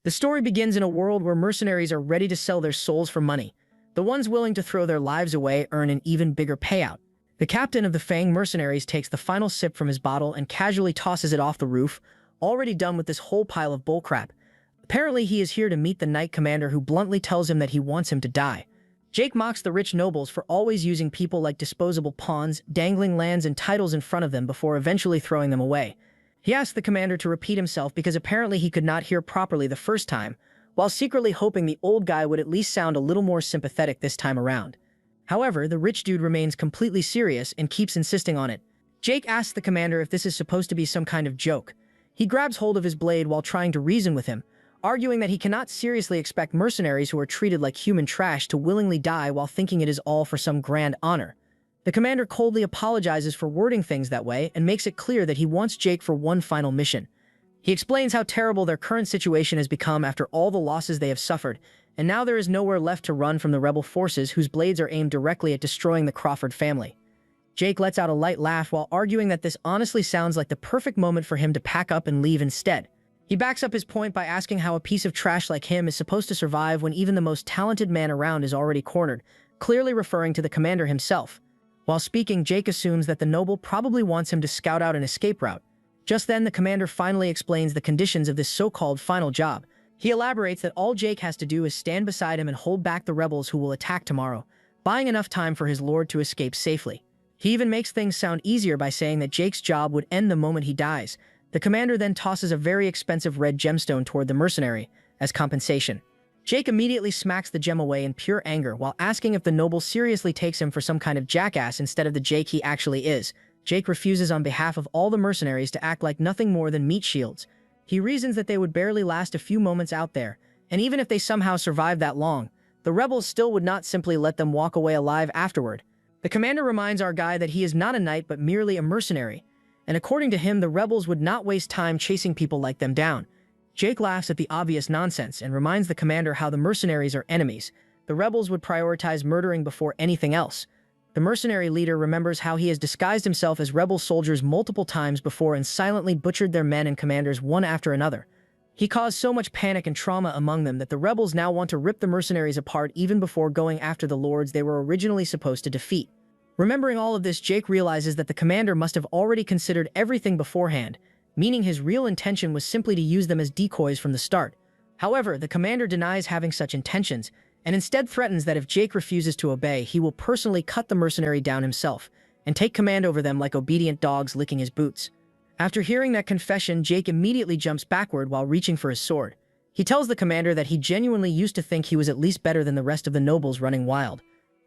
The story begins in a world where mercenaries are ready to sell their souls for money. The ones willing to throw their lives away earn an even bigger payout. The captain of the Fang mercenaries takes the final sip from his bottle and casually tosses it off the roof, already done with this whole pile of bullcrap. Apparently he is here to meet the knight commander, who bluntly tells him that he wants him to die. Jake mocks the rich nobles for always using people like disposable pawns, dangling lands and titles in front of them before eventually throwing them away. He asks the commander to repeat himself because apparently he could not hear properly the first time, while secretly hoping the old guy would at least sound a little more sympathetic this time around. However, the rich dude remains completely serious and keeps insisting on it. Jake asks the commander if this is supposed to be some kind of joke. He grabs hold of his blade while trying to reason with him, arguing that he cannot seriously expect mercenaries who are treated like human trash to willingly die while thinking it is all for some grand honor. The commander coldly apologizes for wording things that way and makes it clear that he wants Jake for one final mission. He explains how terrible their current situation has become after all the losses they have suffered, and now there is nowhere left to run from the rebel forces whose blades are aimed directly at destroying the Crawford family. Jake lets out a light laugh while arguing that this honestly sounds like the perfect moment for him to pack up and leave instead. He backs up his point by asking how a piece of trash like him is supposed to survive when even the most talented man around is already cornered, clearly referring to the commander himself. While speaking, Jake assumes that the noble probably wants him to scout out an escape route. Just then, the commander finally explains the conditions of this so-called final job. He elaborates that all Jake has to do is stand beside him and hold back the rebels who will attack tomorrow, buying enough time for his lord to escape safely. He even makes things sound easier by saying that Jake's job would end the moment he dies. The commander then tosses a very expensive red gemstone toward the mercenary as compensation. Jake immediately smacks the gem away in pure anger while asking if the noble seriously takes him for some kind of jackass instead of the Jake he actually is. Jake refuses on behalf of all the mercenaries to act like nothing more than meat shields. He reasons that they would barely last a few moments out there, and even if they somehow survived that long, the rebels still would not simply let them walk away alive afterward. The commander reminds our guy that he is not a knight but merely a mercenary, and according to him, the rebels would not waste time chasing people like them down. Jake laughs at the obvious nonsense and reminds the commander how the mercenaries are enemies. The rebels would prioritize murdering before anything else. The mercenary leader remembers how he has disguised himself as rebel soldiers multiple times before and silently butchered their men and commanders one after another. He caused so much panic and trauma among them that the rebels now want to rip the mercenaries apart even before going after the lords they were originally supposed to defeat. Remembering all of this, Jake realizes that the commander must have already considered everything beforehand, meaning his real intention was simply to use them as decoys from the start. However, the commander denies having such intentions, and instead threatens that if Jake refuses to obey, he will personally cut the mercenary down himself, and take command over them like obedient dogs licking his boots. After hearing that confession, Jake immediately jumps backward while reaching for his sword. He tells the commander that he genuinely used to think he was at least better than the rest of the nobles running wild.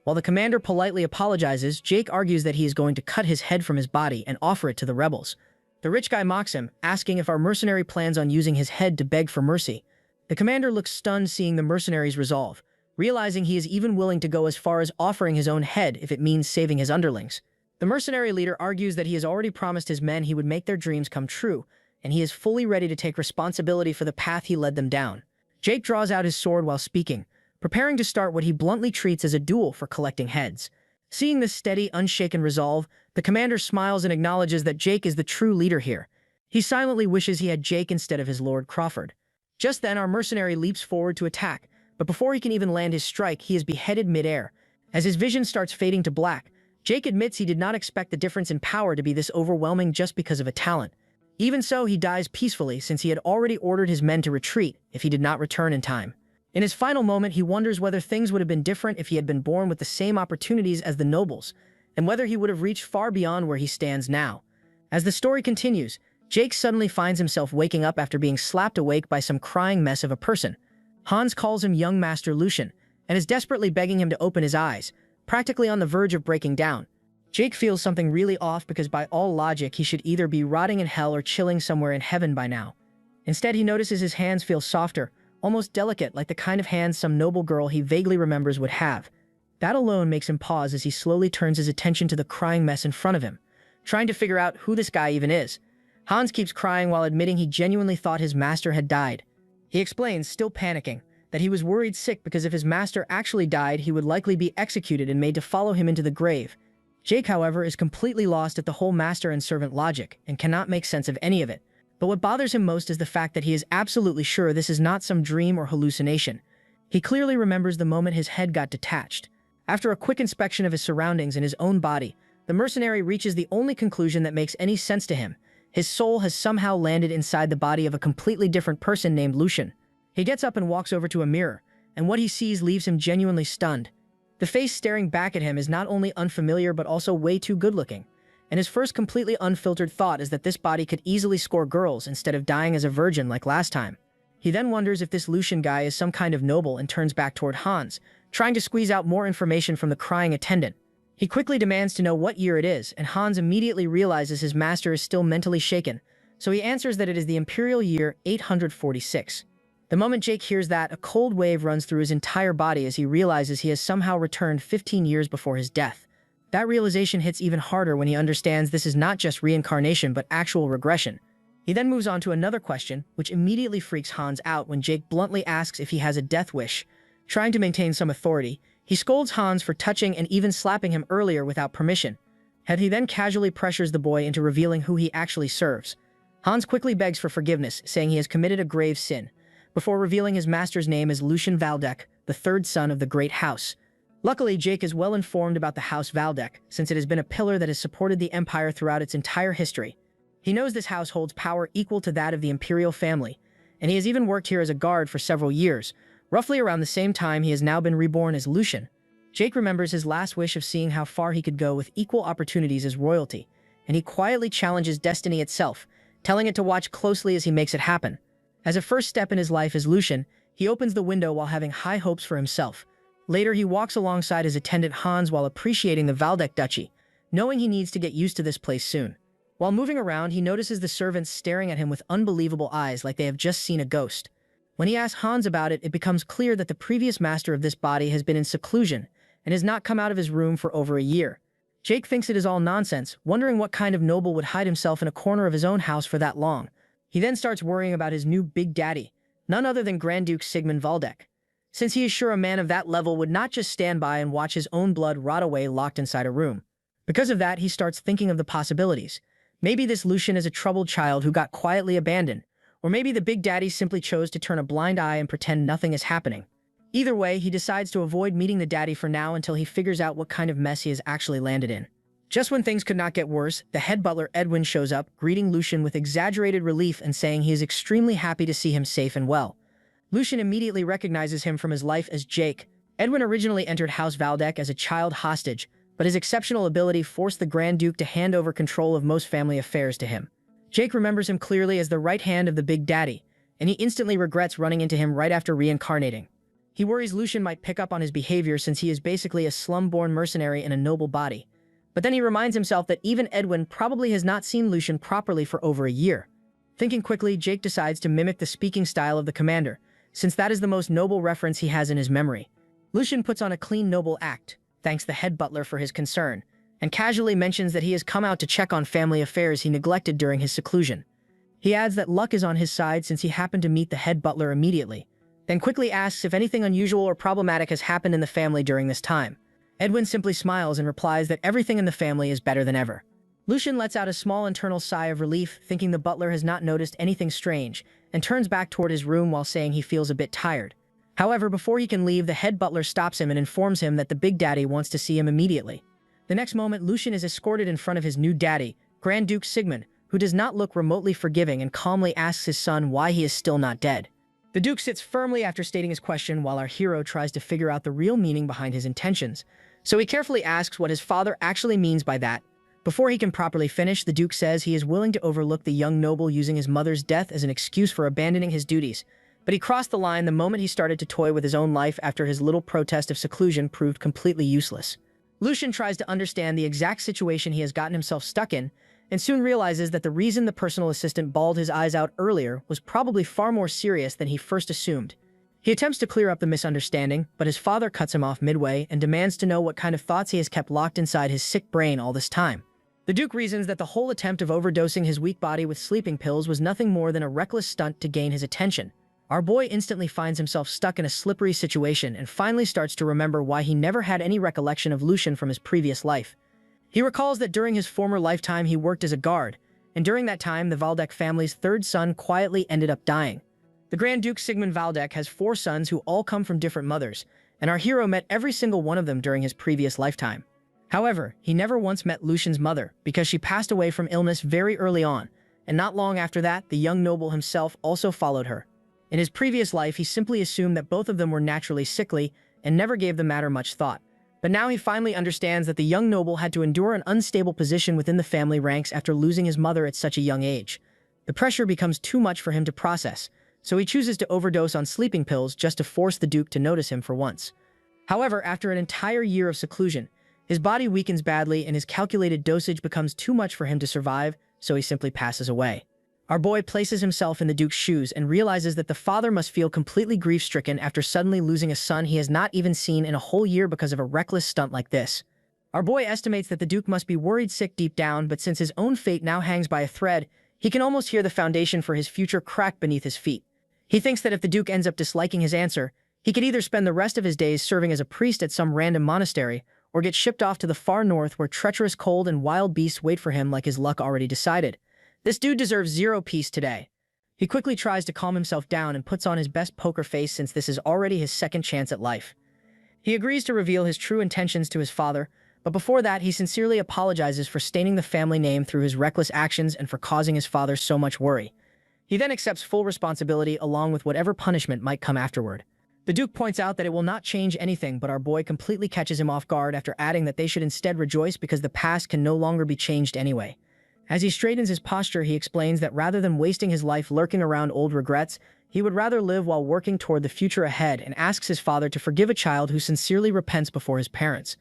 While the commander politely apologizes, Jake argues that he is going to cut his head from his body and offer it to the rebels. The rich guy mocks him, asking if our mercenary plans on using his head to beg for mercy. The commander looks stunned seeing the mercenaries resolve, realizing he is even willing to go as far as offering his own head if it means saving his underlings. The mercenary leader argues that he has already promised his men he would make their dreams come true, and he is fully ready to take responsibility for the path he led them down. Jake draws out his sword while speaking, preparing to start what he bluntly treats as a duel for collecting heads. Seeing this steady, unshaken resolve, the commander smiles and acknowledges that Jake is the true leader here. He silently wishes he had Jake instead of his Lord Crawford. Just then, our mercenary leaps forward to attack, but before he can even land his strike, he is beheaded mid-air. As his vision starts fading to black, Jake admits he did not expect the difference in power to be this overwhelming just because of a talent. Even so, he dies peacefully since he had already ordered his men to retreat if he did not return in time. In his final moment, he wonders whether things would have been different if he had been born with the same opportunities as the nobles, and whether he would have reached far beyond where he stands now. As the story continues, Jake suddenly finds himself waking up after being slapped awake by some crying mess of a person. Hans calls him young Master Lucian, and is desperately begging him to open his eyes, practically on the verge of breaking down. Jake feels something really off because by all logic he should either be rotting in hell or chilling somewhere in heaven by now. Instead, he notices his hands feel softer, almost delicate, like the kind of hands some noble girl he vaguely remembers would have. That alone makes him pause as he slowly turns his attention to the crying mess in front of him, trying to figure out who this guy even is. Hans keeps crying while admitting he genuinely thought his master had died. He explains, still panicking, that he was worried sick because if his master actually died, he would likely be executed and made to follow him into the grave. Jake, however, is completely lost at the whole master and servant logic and cannot make sense of any of it. But what bothers him most is the fact that he is absolutely sure this is not some dream or hallucination. He clearly remembers the moment his head got detached. After a quick inspection of his surroundings and his own body, the mercenary reaches the only conclusion that makes any sense to him. His soul has somehow landed inside the body of a completely different person named Lucian. He gets up and walks over to a mirror, and what he sees leaves him genuinely stunned. The face staring back at him is not only unfamiliar but also way too good-looking, and his first completely unfiltered thought is that this body could easily score girls instead of dying as a virgin like last time. He then wonders if this Lucian guy is some kind of noble and turns back toward Hans, trying to squeeze out more information from the crying attendant. He quickly demands to know what year it is, and Hans immediately realizes his master is still mentally shaken, so he answers that it is the imperial year 846. The moment Jake hears that, a cold wave runs through his entire body as he realizes he has somehow returned 15 years before his death. That realization hits even harder when he understands this is not just reincarnation but actual regression. He then moves on to another question, which immediately freaks Hans out when Jake bluntly asks if he has a death wish. Trying to maintain some authority, he scolds Hans for touching and even slapping him earlier without permission. He then casually pressures the boy into revealing who he actually serves. Hans quickly begs for forgiveness, saying he has committed a grave sin, before revealing his master's name as Lucian Valdek, the third son of the Great House. Luckily, Jake is well informed about the House Valdek, since it has been a pillar that has supported the Empire throughout its entire history. He knows this house holds power equal to that of the imperial family, and he has even worked here as a guard for several years. Roughly around the same time, he has now been reborn as Lucian. Jake remembers his last wish of seeing how far he could go with equal opportunities as royalty, and he quietly challenges destiny itself, telling it to watch closely as he makes it happen. As a first step in his life as Lucian, he opens the window while having high hopes for himself. Later, he walks alongside his attendant Hans while appreciating the Valdek duchy, knowing he needs to get used to this place soon. While moving around, he notices the servants staring at him with unbelievable eyes like they have just seen a ghost. When he asks Hans about it, it becomes clear that the previous master of this body has been in seclusion and has not come out of his room for over a year. Jake thinks it is all nonsense, wondering what kind of noble would hide himself in a corner of his own house for that long. He then starts worrying about his new big daddy, none other than Grand Duke Sigmund Valdek, since he is sure a man of that level would not just stand by and watch his own blood rot away locked inside a room. Because of that, he starts thinking of the possibilities. Maybe this Lucian is a troubled child who got quietly abandoned, or maybe the big daddy simply chose to turn a blind eye and pretend nothing is happening. Either way, he decides to avoid meeting the daddy for now until he figures out what kind of mess he has actually landed in. Just when things could not get worse, the head butler Edwin shows up, greeting Lucian with exaggerated relief and saying he is extremely happy to see him safe and well. Lucian immediately recognizes him from his life as Jake. Edwin originally entered House Valdek as a child hostage, but his exceptional ability forced the Grand Duke to hand over control of most family affairs to him. Jake remembers him clearly as the right hand of the Big Daddy, and he instantly regrets running into him right after reincarnating. He worries Lucian might pick up on his behavior since he is basically a slum-born mercenary in a noble body. But then he reminds himself that even Edwin probably has not seen Lucian properly for over a year. Thinking quickly, Jake decides to mimic the speaking style of the commander, since that is the most noble reference he has in his memory. Lucian puts on a clean, noble act, thanks the head butler for his concern, and casually mentions that he has come out to check on family affairs he neglected during his seclusion. He adds that luck is on his side since he happened to meet the head butler immediately, then quickly asks if anything unusual or problematic has happened in the family during this time. Edwin simply smiles and replies that everything in the family is better than ever. Lucian lets out a small internal sigh of relief, thinking the butler has not noticed anything strange, and turns back toward his room while saying he feels a bit tired. However, before he can leave, the head butler stops him and informs him that the Big Daddy wants to see him immediately. The next moment, Lucian is escorted in front of his new daddy, Grand Duke Sigmund, who does not look remotely forgiving and calmly asks his son why he is still not dead. The Duke sits firmly after stating his question while our hero tries to figure out the real meaning behind his intentions. So he carefully asks what his father actually means by that. Before he can properly finish, the Duke says he is willing to overlook the young noble using his mother's death as an excuse for abandoning his duties. But he crossed the line the moment he started to toy with his own life after his little protest of seclusion proved completely useless. Lucian tries to understand the exact situation he has gotten himself stuck in, and soon realizes that the reason the personal assistant bawled his eyes out earlier was probably far more serious than he first assumed. He attempts to clear up the misunderstanding, but his father cuts him off midway and demands to know what kind of thoughts he has kept locked inside his sick brain all this time. The Duke reasons that the whole attempt of overdosing his weak body with sleeping pills was nothing more than a reckless stunt to gain his attention. Our boy instantly finds himself stuck in a slippery situation and finally starts to remember why he never had any recollection of Lucian from his previous life. He recalls that during his former lifetime he worked as a guard, and during that time, the Waldeck family's third son quietly ended up dying. The Grand Duke Sigmund Waldeck has 4 sons who all come from different mothers, and our hero met every single one of them during his previous lifetime. However, he never once met Lucian's mother because she passed away from illness very early on, and not long after that, the young noble himself also followed her. In his previous life, he simply assumed that both of them were naturally sickly and never gave the matter much thought. But now he finally understands that the young noble had to endure an unstable position within the family ranks after losing his mother at such a young age. The pressure becomes too much for him to process, so he chooses to overdose on sleeping pills just to force the Duke to notice him for once. However, after an entire year of seclusion, his body weakens badly and his calculated dosage becomes too much for him to survive, so he simply passes away. Our boy places himself in the Duke's shoes and realizes that the father must feel completely grief-stricken after suddenly losing a son he has not even seen in a whole year because of a reckless stunt like this. Our boy estimates that the Duke must be worried sick deep down, but since his own fate now hangs by a thread, he can almost hear the foundation for his future crack beneath his feet. He thinks that if the Duke ends up disliking his answer, he could either spend the rest of his days serving as a priest at some random monastery, or get shipped off to the far north where treacherous cold and wild beasts wait for him like his luck already decided. This dude deserves 0 peace today. He quickly tries to calm himself down and puts on his best poker face since this is already his second chance at life. He agrees to reveal his true intentions to his father, but before that he sincerely apologizes for staining the family name through his reckless actions and for causing his father so much worry. He then accepts full responsibility along with whatever punishment might come afterward. The Duke points out that it will not change anything, but our boy completely catches him off guard after adding that they should instead rejoice because the past can no longer be changed anyway. As he straightens his posture, he explains that rather than wasting his life lurking around old regrets, he would rather live while working toward the future ahead and asks his father to forgive a child who sincerely repents before his parents.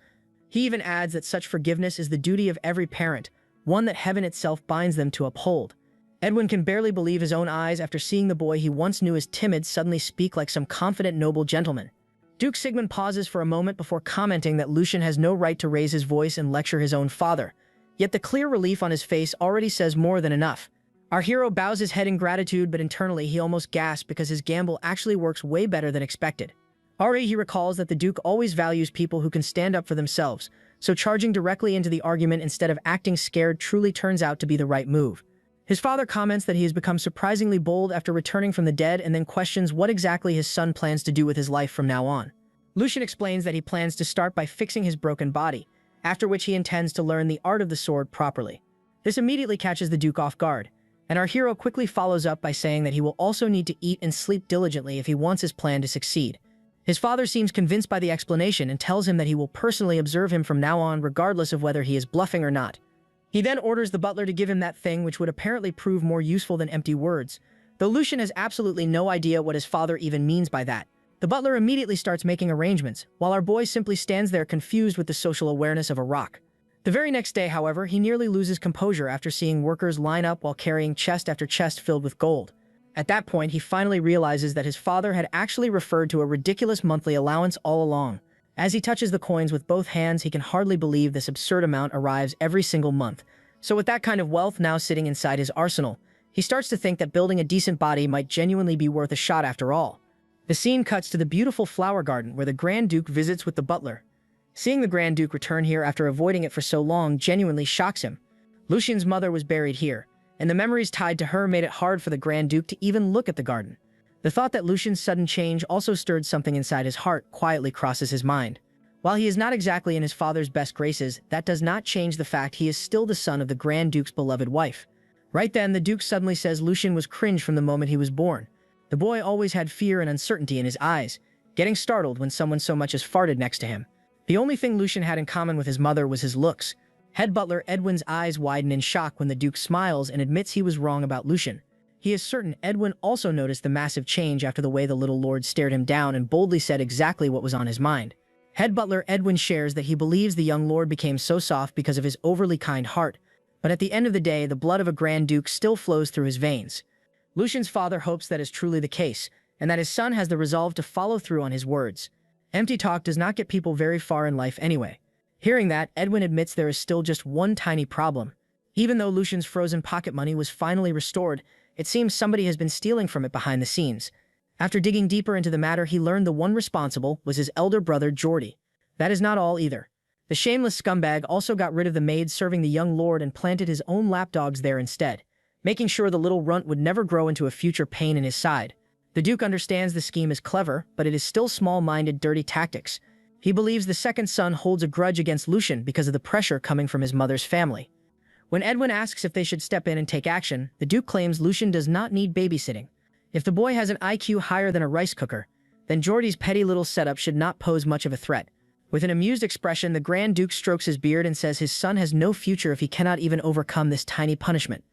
He even adds that such forgiveness is the duty of every parent, one that heaven itself binds them to uphold. Edwin can barely believe his own eyes after seeing the boy he once knew as timid suddenly speak like some confident noble gentleman. Duke Sigmund pauses for a moment before commenting that Lucian has no right to raise his voice and lecture his own father. Yet the clear relief on his face already says more than enough. Our hero bows his head in gratitude, but internally he almost gasps because his gamble actually works way better than expected. Already he recalls that the Duke always values people who can stand up for themselves, so charging directly into the argument instead of acting scared truly turns out to be the right move. His father comments that he has become surprisingly bold after returning from the dead and then questions what exactly his son plans to do with his life from now on. Lucian explains that he plans to start by fixing his broken body, after which he intends to learn the art of the sword properly. This immediately catches the Duke off guard, and our hero quickly follows up by saying that he will also need to eat and sleep diligently if he wants his plan to succeed. His father seems convinced by the explanation and tells him that he will personally observe him from now on regardless of whether he is bluffing or not. He then orders the butler to give him that thing which would apparently prove more useful than empty words, though Lucian has absolutely no idea what his father even means by that. The butler immediately starts making arrangements, while our boy simply stands there confused with the social awareness of a rock. The very next day, however, he nearly loses composure after seeing workers line up while carrying chest after chest filled with gold. At that point, he finally realizes that his father had actually referred to a ridiculous monthly allowance all along. As he touches the coins with both hands, he can hardly believe this absurd amount arrives every single month. So with that kind of wealth now sitting inside his arsenal, he starts to think that building a decent body might genuinely be worth a shot after all. The scene cuts to the beautiful flower garden where the Grand Duke visits with the butler. Seeing the Grand Duke return here after avoiding it for so long genuinely shocks him. Lucian's mother was buried here, and the memories tied to her made it hard for the Grand Duke to even look at the garden. The thought that Lucian's sudden change also stirred something inside his heart quietly crosses his mind. While he is not exactly in his father's best graces, that does not change the fact he is still the son of the Grand Duke's beloved wife. Right then, the Duke suddenly says Lucian was cringe from the moment he was born. The boy always had fear and uncertainty in his eyes, getting startled when someone so much as farted next to him. The only thing Lucian had in common with his mother was his looks. Head butler Edwin's eyes widen in shock when the Duke smiles and admits he was wrong about Lucian. He is certain Edwin also noticed the massive change after the way the little lord stared him down and boldly said exactly what was on his mind. Head butler Edwin shares that he believes the young lord became so soft because of his overly kind heart, but at the end of the day, the blood of a Grand Duke still flows through his veins. Lucian's father hopes that is truly the case, and that his son has the resolve to follow through on his words. Empty talk does not get people very far in life anyway. Hearing that, Edwin admits there is still just one tiny problem. Even though Lucian's frozen pocket money was finally restored, it seems somebody has been stealing from it behind the scenes. After digging deeper into the matter, he learned the one responsible was his elder brother Geordie. That is not all either. The shameless scumbag also got rid of the maid serving the young lord and planted his own lapdogs there instead. making sure the little runt would never grow into a future pain in his side. The Duke understands the scheme is clever, but it is still small-minded, dirty tactics. He believes the second son holds a grudge against Lucien because of the pressure coming from his mother's family. When Edwin asks if they should step in and take action, the Duke claims Lucien does not need babysitting. If the boy has an IQ higher than a rice cooker, then Geordie's petty little setup should not pose much of a threat. With an amused expression, the Grand Duke strokes his beard and says his son has no future if he cannot even overcome this tiny punishment.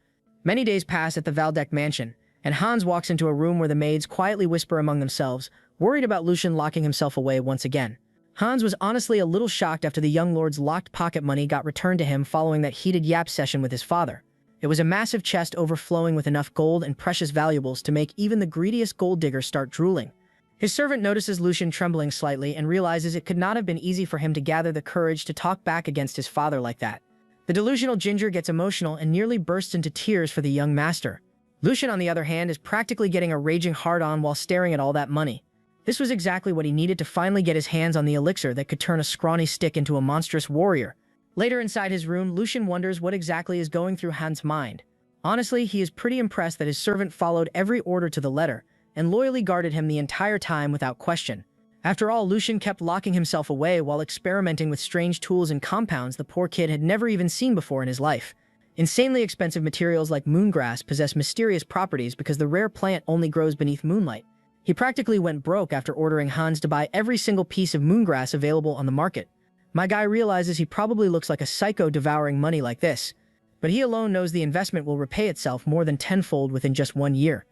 Many days pass at the Valdec mansion, and Hans walks into a room where the maids quietly whisper among themselves, worried about Lucien locking himself away once again. Hans was honestly a little shocked after the young lord's locked pocket money got returned to him following that heated yap session with his father. It was a massive chest overflowing with enough gold and precious valuables to make even the greediest gold digger start drooling. His servant notices Lucien trembling slightly and realizes it could not have been easy for him to gather the courage to talk back against his father like that. The delusional ginger gets emotional and nearly bursts into tears for the young master. Lucien, on the other hand, is practically getting a raging hard-on while staring at all that money. This was exactly what he needed to finally get his hands on the elixir that could turn a scrawny stick into a monstrous warrior. Later inside his room, Lucien wonders what exactly is going through Hans' mind. Honestly, he is pretty impressed that his servant followed every order to the letter and loyally guarded him the entire time without question. After all, Lucien kept locking himself away while experimenting with strange tools and compounds the poor kid had never even seen before in his life. Insanely expensive materials like moongrass possess mysterious properties because the rare plant only grows beneath moonlight. He practically went broke after ordering Hans to buy every single piece of moongrass available on the market. My guy realizes he probably looks like a psycho devouring money like this, but he alone knows the investment will repay itself more than tenfold within just 1 year.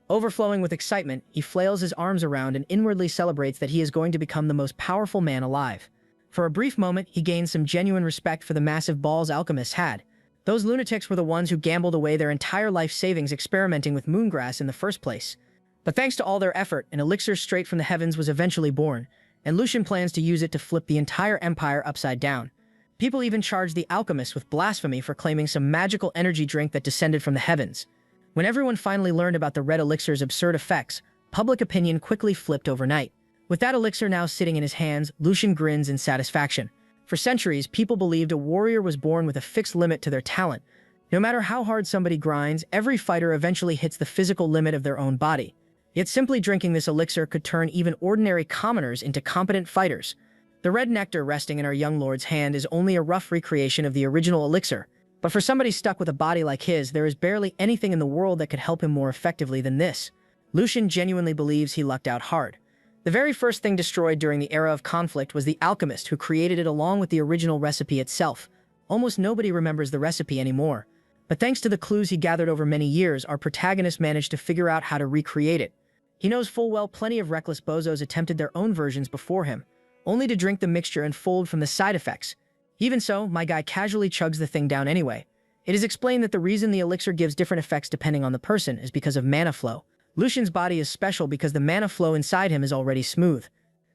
Overflowing with excitement, he flails his arms around and inwardly celebrates that he is going to become the most powerful man alive. For a brief moment, he gains some genuine respect for the massive balls alchemists had. Those lunatics were the ones who gambled away their entire life savings experimenting with moongrass in the first place. But thanks to all their effort, an elixir straight from the heavens was eventually born, and Lucien plans to use it to flip the entire empire upside down. People even charged the alchemists with blasphemy for claiming some magical energy drink that descended from the heavens. When everyone finally learned about the red elixir's absurd effects, public opinion quickly flipped overnight. With that elixir now sitting in his hands, Lucien grins in satisfaction. For centuries, people believed a warrior was born with a fixed limit to their talent. No matter how hard somebody grinds, every fighter eventually hits the physical limit of their own body. Yet simply drinking this elixir could turn even ordinary commoners into competent fighters. The red nectar resting in our young lord's hand is only a rough recreation of the original elixir, but for somebody stuck with a body like his, there is barely anything in the world that could help him more effectively than this. Lucien genuinely believes he lucked out hard. The very first thing destroyed during the era of conflict was the alchemist who created it along with the original recipe itself. Almost nobody remembers the recipe anymore, but thanks to the clues he gathered over many years, our protagonist managed to figure out how to recreate it. He knows full well plenty of reckless bozos attempted their own versions before him, only to drink the mixture and fold from the side effects. Even so, my guy casually chugs the thing down anyway. It is explained that the reason the elixir gives different effects depending on the person is because of mana flow. Lucien's body is special because the mana flow inside him is already smooth.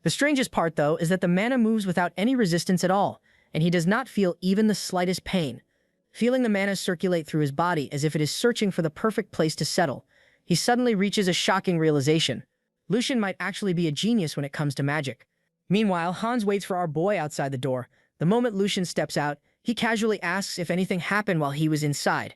The strangest part, though, is that the mana moves without any resistance at all, and he does not feel even the slightest pain. Feeling the mana circulate through his body as if it is searching for the perfect place to settle, he suddenly reaches a shocking realization. Lucien might actually be a genius when it comes to magic. Meanwhile, Hans waits for our boy outside the door. The moment Lucien steps out, he casually asks if anything happened while he was inside.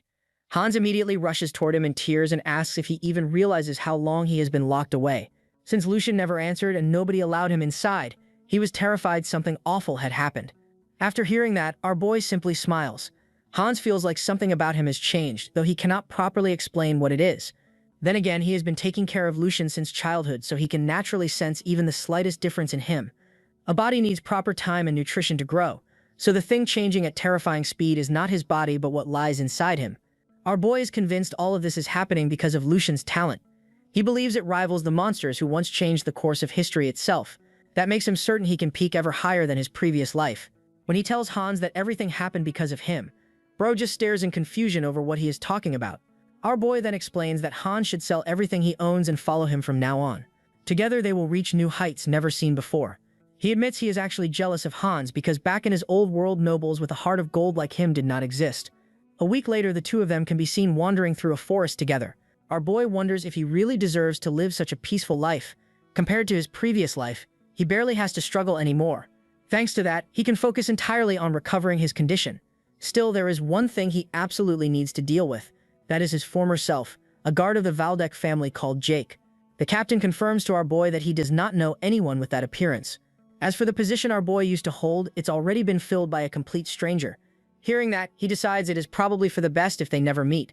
Hans immediately rushes toward him in tears and asks if he even realizes how long he has been locked away. Since Lucien never answered and nobody allowed him inside, he was terrified something awful had happened. After hearing that, our boy simply smiles. Hans feels like something about him has changed, though he cannot properly explain what it is. Then again, he has been taking care of Lucien since childhood, so he can naturally sense even the slightest difference in him. A body needs proper time and nutrition to grow, so the thing changing at terrifying speed is not his body but what lies inside him. Our boy is convinced all of this is happening because of Lucien's talent. He believes it rivals the monsters who once changed the course of history itself. That makes him certain he can peak ever higher than his previous life. When he tells Hans that everything happened because of him, bro just stares in confusion over what he is talking about. Our boy then explains that Hans should sell everything he owns and follow him from now on. Together they will reach new heights never seen before. He admits he is actually jealous of Hans because back in his old world, nobles with a heart of gold like him did not exist. A week later, the two of them can be seen wandering through a forest together. Our boy wonders if he really deserves to live such a peaceful life. Compared to his previous life, he barely has to struggle anymore. Thanks to that, he can focus entirely on recovering his condition. Still, there is one thing he absolutely needs to deal with. that is his former self, a guard of the Valdek family called Jake. The captain confirms to our boy that he does not know anyone with that appearance. As for the position our boy used to hold, it's already been filled by a complete stranger. Hearing that, he decides it is probably for the best if they never meet.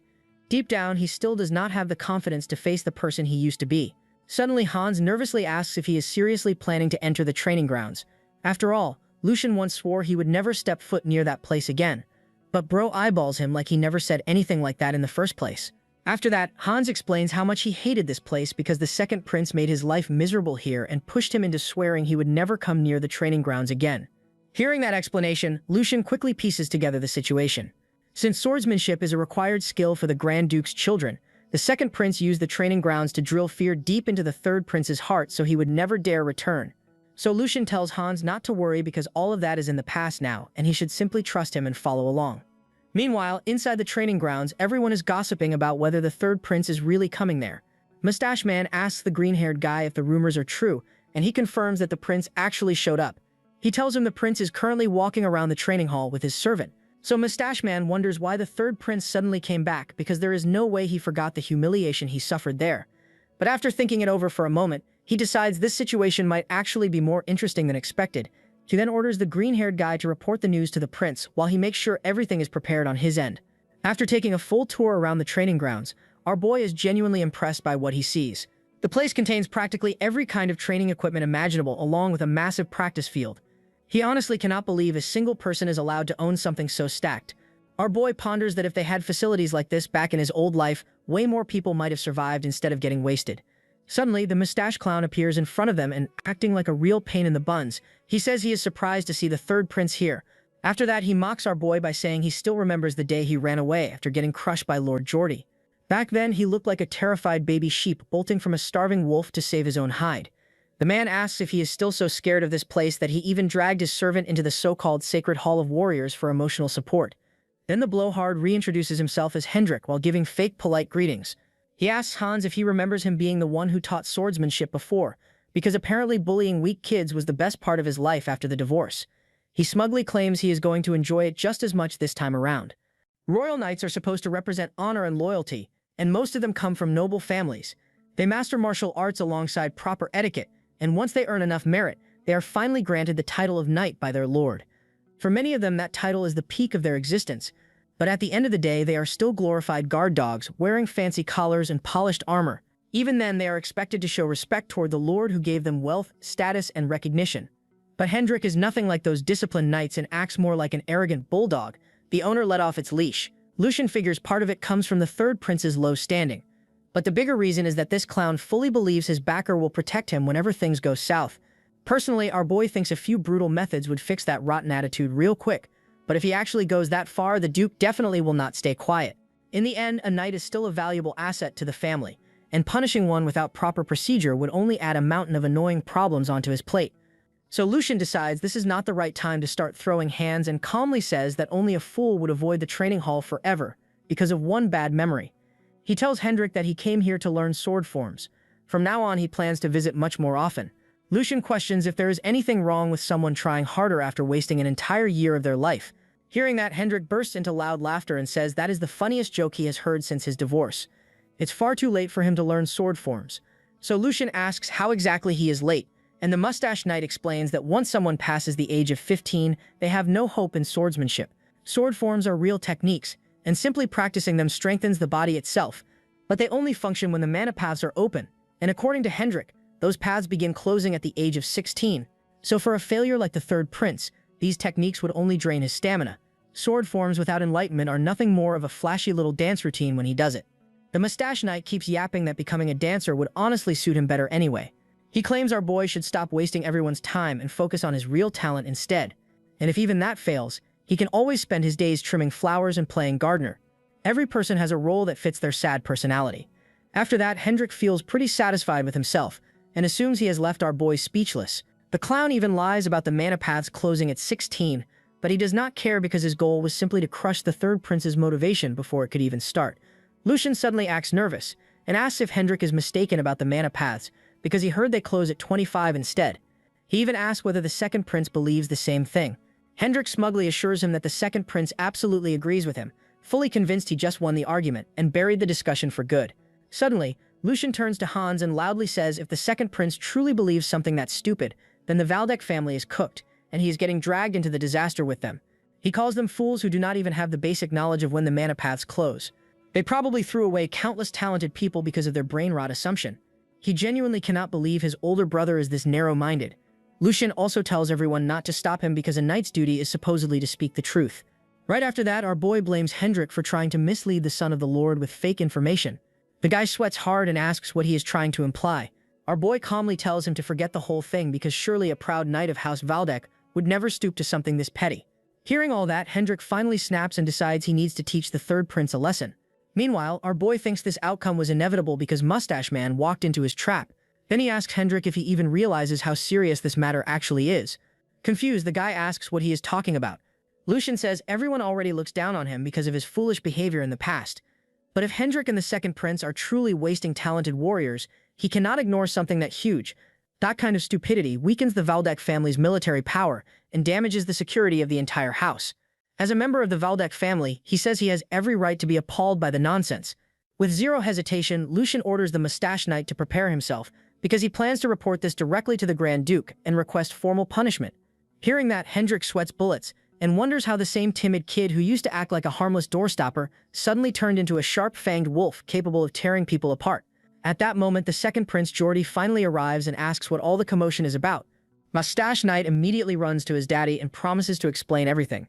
Deep down, he still does not have the confidence to face the person he used to be. Suddenly, Hans nervously asks if he is seriously planning to enter the training grounds. After all, Lucian once swore he would never step foot near that place again. But bro eyeballs him like he never said anything like that in the first place. After that, Hans explains how much he hated this place because the second prince made his life miserable here and pushed him into swearing he would never come near the training grounds again. Hearing that explanation, Lucian quickly pieces together the situation. Since swordsmanship is a required skill for the Grand Duke's children, the second prince used the training grounds to drill fear deep into the third prince's heart so he would never dare return. So Lucian tells Hans not to worry because all of that is in the past now, and he should simply trust him and follow along. Meanwhile, inside the training grounds, everyone is gossiping about whether the third prince is really coming there. Mustache Man asks the green-haired guy if the rumors are true, and he confirms that the prince actually showed up. He tells him the prince is currently walking around the training hall with his servant. So Mustache Man wonders why the third prince suddenly came back because there is no way he forgot the humiliation he suffered there. But after thinking it over for a moment, he decides this situation might actually be more interesting than expected. He then orders the green-haired guy to report the news to the prince while he makes sure everything is prepared on his end. After taking a full tour around the training grounds, our boy is genuinely impressed by what he sees. The place contains practically every kind of training equipment imaginable along with a massive practice field. He honestly cannot believe a single person is allowed to own something so stacked. Our boy ponders that if they had facilities like this back in his old life, way more people might have survived instead of getting wasted. Suddenly, the mustache clown appears in front of them and, acting like a real pain in the buns, he says he is surprised to see the third prince here. After that, he mocks our boy by saying he still remembers the day he ran away after getting crushed by Lord Geordie. Back then, he looked like a terrified baby sheep bolting from a starving wolf to save his own hide. The man asks if he is still so scared of this place that he even dragged his servant into the so-called Sacred Hall of Warriors for emotional support. Then the blowhard reintroduces himself as Hendrik while giving fake polite greetings. He asks Hans if he remembers him being the one who taught swordsmanship before, because apparently bullying weak kids was the best part of his life after the divorce. He smugly claims he is going to enjoy it just as much this time around. Royal knights are supposed to represent honor and loyalty, and most of them come from noble families. They master martial arts alongside proper etiquette, and once they earn enough merit, they are finally granted the title of knight by their lord. For many of them, that title is the peak of their existence, but at the end of the day, they are still glorified guard dogs, wearing fancy collars and polished armor. Even then, they are expected to show respect toward the lord who gave them wealth, status, and recognition. But Hendrik is nothing like those disciplined knights and acts more like an arrogant bulldog. The owner let off its leash. Lucian figures part of it comes from the third prince's low standing. But the bigger reason is that this clown fully believes his backer will protect him whenever things go south. Personally, our boy thinks a few brutal methods would fix that rotten attitude real quick. But if he actually goes that far, the Duke definitely will not stay quiet. In the end, a knight is still a valuable asset to the family, and punishing one without proper procedure would only add a mountain of annoying problems onto his plate. So Lucian decides this is not the right time to start throwing hands and calmly says that only a fool would avoid the training hall forever because of one bad memory. He tells Hendrik that he came here to learn sword forms. From now on, he plans to visit much more often. Lucian questions if there is anything wrong with someone trying harder after wasting an entire year of their life. Hearing that, Hendrik bursts into loud laughter and says that is the funniest joke he has heard since his divorce. It's far too late for him to learn sword forms. So Lucian asks how exactly he is late, and the mustache knight explains that once someone passes the age of 15, they have no hope in swordsmanship. Sword forms are real techniques, and simply practicing them strengthens the body itself, but they only function when the mana paths are open, and according to Hendrik, those paths begin closing at the age of 16. So for a failure like the third prince, these techniques would only drain his stamina. Sword forms without enlightenment are nothing more of a flashy little dance routine when he does it. The mustache knight keeps yapping that becoming a dancer would honestly suit him better anyway. He claims our boy should stop wasting everyone's time and focus on his real talent instead. And if even that fails, he can always spend his days trimming flowers and playing gardener. Every person has a role that fits their sad personality. After that, Hendrik feels pretty satisfied with himself and assumes he has left our boy speechless. The clown even lies about the mana paths closing at 16, but he does not care because his goal was simply to crush the third prince's motivation before it could even start. Lucian suddenly acts nervous and asks if Hendrik is mistaken about the mana paths because he heard they close at 25 instead. He even asks whether the second prince believes the same thing. Hendrik smugly assures him that the second prince absolutely agrees with him, fully convinced he just won the argument, and buried the discussion for good. Suddenly, Lucian turns to Hans and loudly says if the second prince truly believes something that's stupid, then the Valdec family is cooked, and he is getting dragged into the disaster with them. He calls them fools who do not even have the basic knowledge of when the mana paths close. They probably threw away countless talented people because of their brain rot assumption. He genuinely cannot believe his older brother is this narrow-minded. Lucian also tells everyone not to stop him because a knight's duty is supposedly to speak the truth. Right after that, our boy blames Hendrik for trying to mislead the son of the Lord with fake information. The guy sweats hard and asks what he is trying to imply. Our boy calmly tells him to forget the whole thing because surely a proud knight of House Valdec would never stoop to something this petty. Hearing all that, Hendrik finally snaps and decides he needs to teach the third prince a lesson. Meanwhile, our boy thinks this outcome was inevitable because Mustache Man walked into his trap. Then he asks Hendrik if he even realizes how serious this matter actually is. Confused, the guy asks what he is talking about. Lucian says everyone already looks down on him because of his foolish behavior in the past. But if Hendrik and the second prince are truly wasting talented warriors, he cannot ignore something that huge. That kind of stupidity weakens the Valdec family's military power and damages the security of the entire house. As a member of the Valdec family, he says he has every right to be appalled by the nonsense. With zero hesitation, Lucian orders the Mustache Knight to prepare himself, because he plans to report this directly to the Grand Duke and request formal punishment. Hearing that, Hendrik sweats bullets and wonders how the same timid kid who used to act like a harmless doorstopper suddenly turned into a sharp-fanged wolf capable of tearing people apart. At that moment, the second prince, Geordie, finally arrives and asks what all the commotion is about. Mustache Knight immediately runs to his daddy and promises to explain everything.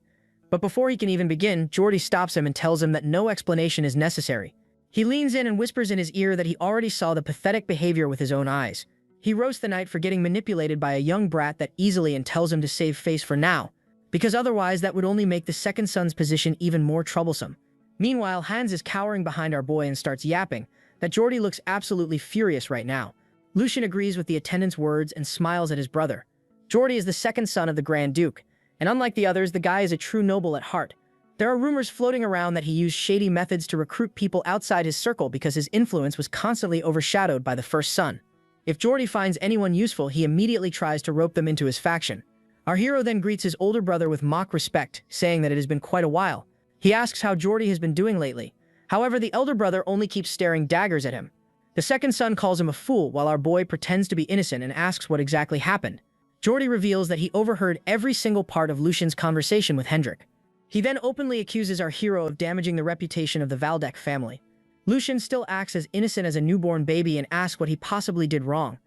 But before he can even begin, Geordie stops him and tells him that no explanation is necessary. He leans in and whispers in his ear that he already saw the pathetic behavior with his own eyes. He roasts the knight for getting manipulated by a young brat that easily and tells him to save face for now, because otherwise that would only make the second son's position even more troublesome. Meanwhile, Hans is cowering behind our boy and starts yapping that Geordie looks absolutely furious right now. Lucian agrees with the attendant's words and smiles at his brother. Geordie is the second son of the Grand Duke, and unlike the others, the guy is a true noble at heart. There are rumors floating around that he used shady methods to recruit people outside his circle because his influence was constantly overshadowed by the first son. If Geordie finds anyone useful, he immediately tries to rope them into his faction. Our hero then greets his older brother with mock respect, saying that it has been quite a while. He asks how Geordie has been doing lately. However, the elder brother only keeps staring daggers at him. The second son calls him a fool while our boy pretends to be innocent and asks what exactly happened. Geordie reveals that he overheard every single part of Lucian's conversation with Hendrik. He then openly accuses our hero of damaging the reputation of the Valdec family. Lucian still acts as innocent as a newborn baby and asks what he possibly did wrong.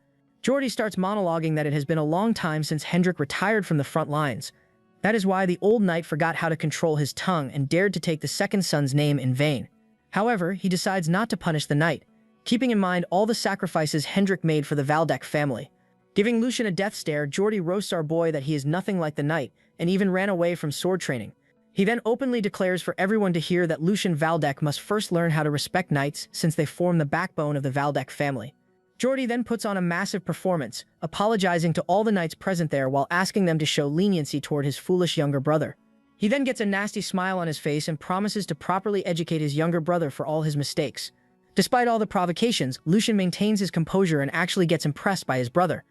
Geordie starts monologuing that it has been a long time since Hendrik retired from the front lines. That is why the old knight forgot how to control his tongue and dared to take the second son's name in vain. However, he decides not to punish the knight, keeping in mind all the sacrifices Hendrik made for the Valdec family. Giving Lucian a death stare, Geordie roasts our boy that he is nothing like the knight and even ran away from sword training. He then openly declares for everyone to hear that Lucian Valdec must first learn how to respect knights since they form the backbone of the Valdec family. Geordie then puts on a massive performance, apologizing to all the knights present there while asking them to show leniency toward his foolish younger brother. He then gets a nasty smile on his face and promises to properly educate his younger brother for all his mistakes. Despite all the provocations, Lucian maintains his composure and actually gets impressed by his brother.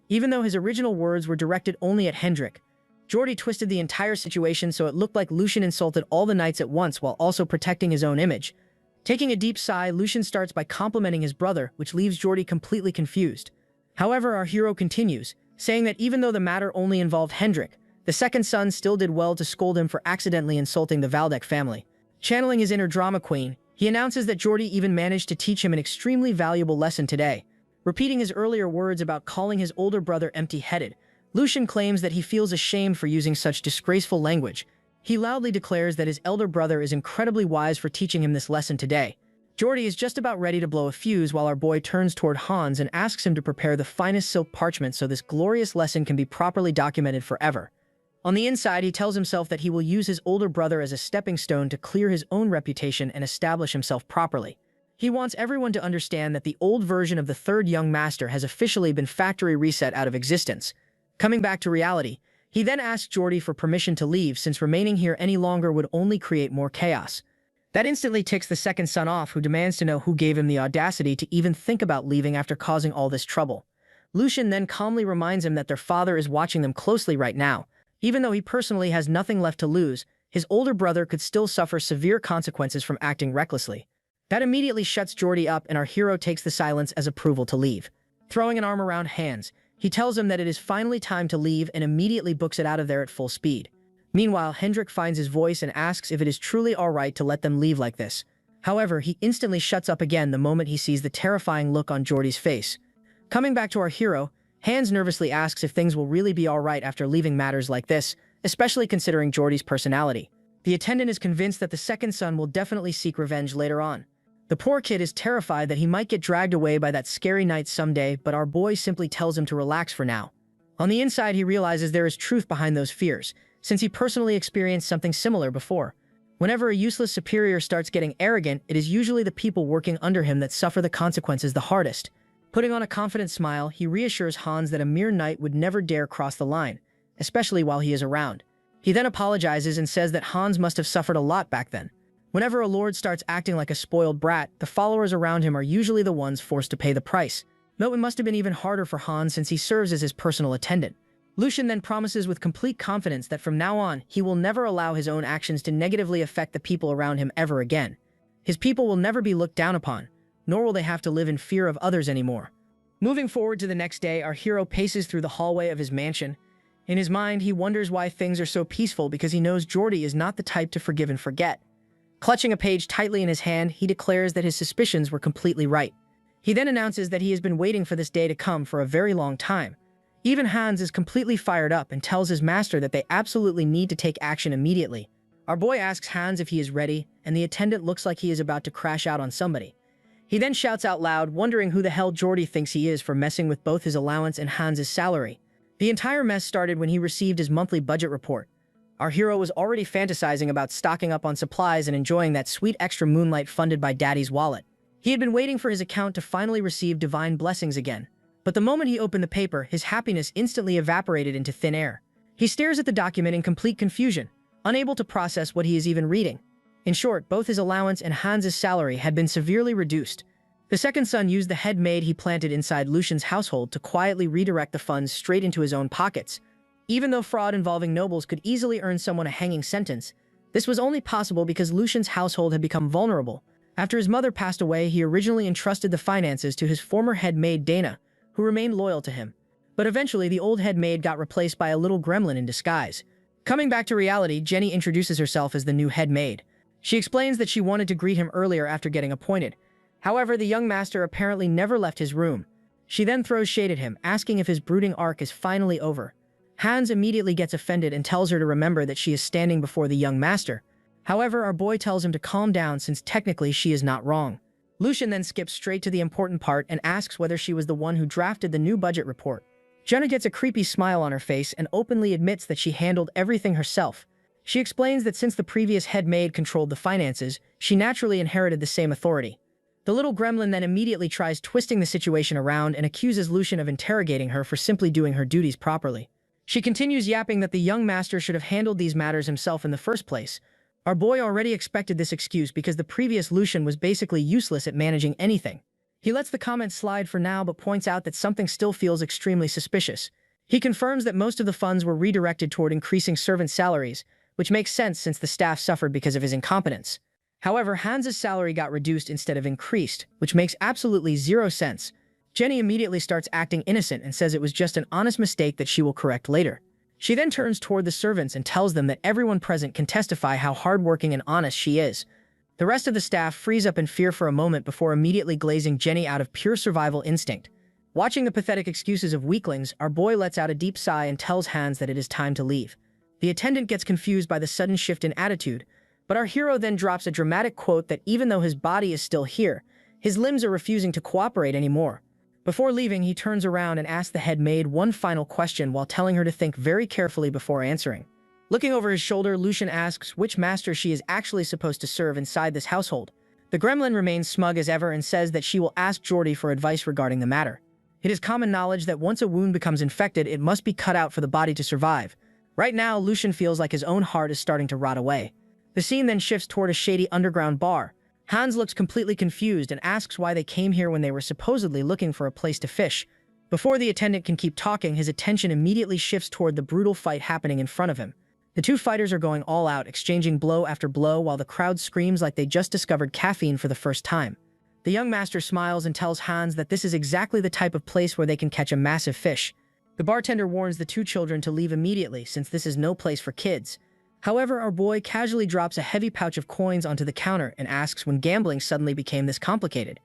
Even though his original words were directed only at Hendrik, Geordie twisted the entire situation so it looked like Lucian insulted all the knights at once while also protecting his own image. Taking a deep sigh, Lucian starts by complimenting his brother, which leaves Geordie completely confused. However, our hero continues, saying that even though the matter only involved Hendrik, the second son still did well to scold him for accidentally insulting the Valdec family. Channeling his inner drama queen, he announces that Geordie even managed to teach him an extremely valuable lesson today. Repeating his earlier words about calling his older brother empty-headed, Lucian claims that he feels ashamed for using such disgraceful language. He loudly declares that his elder brother is incredibly wise for teaching him this lesson today. Geordie is just about ready to blow a fuse while our boy turns toward Hans and asks him to prepare the finest silk parchment so this glorious lesson can be properly documented forever. On the inside, he tells himself that he will use his older brother as a stepping stone to clear his own reputation and establish himself properly. He wants everyone to understand that the old version of the third young master has officially been factory reset out of existence. Coming back to reality, he then asks Geordie for permission to leave since remaining here any longer would only create more chaos. That instantly ticks the second son off, who demands to know who gave him the audacity to even think about leaving after causing all this trouble. Lucian then calmly reminds him that their father is watching them closely right now. Even though he personally has nothing left to lose, his older brother could still suffer severe consequences from acting recklessly. That immediately shuts Jordy up, and our hero takes the silence as approval to leave. Throwing an arm around Hans, he tells him that it is finally time to leave and immediately books it out of there at full speed. Meanwhile, Hendrik finds his voice and asks if it is truly alright to let them leave like this. However, he instantly shuts up again the moment he sees the terrifying look on Jordy's face. Coming back to our hero, Hans nervously asks if things will really be alright after leaving matters like this, especially considering Jordy's personality. The attendant is convinced that the second son will definitely seek revenge later on. The poor kid is terrified that he might get dragged away by that scary knight someday, but our boy simply tells him to relax for now. On the inside, he realizes there is truth behind those fears, since he personally experienced something similar before. Whenever a useless superior starts getting arrogant, it is usually the people working under him that suffer the consequences the hardest. Putting on a confident smile, he reassures Hans that a mere knight would never dare cross the line, especially while he is around. He then apologizes and says that Hans must have suffered a lot back then. Whenever a lord starts acting like a spoiled brat, the followers around him are usually the ones forced to pay the price. Though it must have been even harder for Hans since he serves as his personal attendant. Lucian then promises with complete confidence that from now on, he will never allow his own actions to negatively affect the people around him ever again. His people will never be looked down upon, nor will they have to live in fear of others anymore. Moving forward to the next day, our hero paces through the hallway of his mansion. In his mind, he wonders why things are so peaceful because he knows Jordy is not the type to forgive and forget. Clutching a page tightly in his hand, he declares that his suspicions were completely right. He then announces that he has been waiting for this day to come for a very long time. Even Hans is completely fired up and tells his master that they absolutely need to take action immediately. Our boy asks Hans if he is ready, and the attendant looks like he is about to crash out on somebody. He then shouts out loud, wondering who the hell Jordy thinks he is for messing with both his allowance and Hans's salary. The entire mess started when he received his monthly budget report. Our hero was already fantasizing about stocking up on supplies and enjoying that sweet extra moonlight funded by Daddy's wallet. He had been waiting for his account to finally receive divine blessings again. But the moment he opened the paper, his happiness instantly evaporated into thin air. He stares at the document in complete confusion, unable to process what he is even reading. In short, both his allowance and Hans's salary had been severely reduced. The second son used the head maid he planted inside Lucian's household to quietly redirect the funds straight into his own pockets. Even though fraud involving nobles could easily earn someone a hanging sentence, this was only possible because Lucian's household had become vulnerable. After his mother passed away, he originally entrusted the finances to his former head maid Dana, who remained loyal to him. But eventually, the old head maid got replaced by a little gremlin in disguise. Coming back to reality, Jenny introduces herself as the new head maid. She explains that she wanted to greet him earlier after getting appointed. However, the young master apparently never left his room. She then throws shade at him, asking if his brooding arc is finally over. Hans immediately gets offended and tells her to remember that she is standing before the young master. However, our boy tells him to calm down since technically she is not wrong. Lucian then skips straight to the important part and asks whether she was the one who drafted the new budget report. Jenna gets a creepy smile on her face and openly admits that she handled everything herself. She explains that since the previous head maid controlled the finances, she naturally inherited the same authority. The little gremlin then immediately tries twisting the situation around and accuses Lucian of interrogating her for simply doing her duties properly. She continues yapping that the young master should have handled these matters himself in the first place. Our boy already expected this excuse because the previous Lucian was basically useless at managing anything. He lets the comment slide for now but points out that something still feels extremely suspicious. He confirms that most of the funds were redirected toward increasing servant salaries, which makes sense since the staff suffered because of his incompetence. However, Hans's salary got reduced instead of increased, which makes absolutely zero sense. Jenny immediately starts acting innocent and says it was just an honest mistake that she will correct later. She then turns toward the servants and tells them that everyone present can testify how hardworking and honest she is. The rest of the staff freeze up in fear for a moment before immediately glazing Jenny out of pure survival instinct. Watching the pathetic excuses of weaklings, our boy lets out a deep sigh and tells Hans that it is time to leave. The attendant gets confused by the sudden shift in attitude, but our hero then drops a dramatic quote that even though his body is still here, his limbs are refusing to cooperate anymore. Before leaving, he turns around and asks the head maid one final question while telling her to think very carefully before answering. Looking over his shoulder, Lucian asks which master she is actually supposed to serve inside this household. The gremlin remains smug as ever and says that she will ask Jordy for advice regarding the matter. It is common knowledge that once a wound becomes infected, it must be cut out for the body to survive. Right now, Lucian feels like his own heart is starting to rot away. The scene then shifts toward a shady underground bar. Hans looks completely confused and asks why they came here when they were supposedly looking for a place to fish. Before the attendant can keep talking, his attention immediately shifts toward the brutal fight happening in front of him. The two fighters are going all out, exchanging blow after blow while the crowd screams like they just discovered caffeine for the first time. The young master smiles and tells Hans that this is exactly the type of place where they can catch a massive fish. The bartender warns the two children to leave immediately since this is no place for kids. However, our boy casually drops a heavy pouch of coins onto the counter and asks when gambling suddenly became this complicated.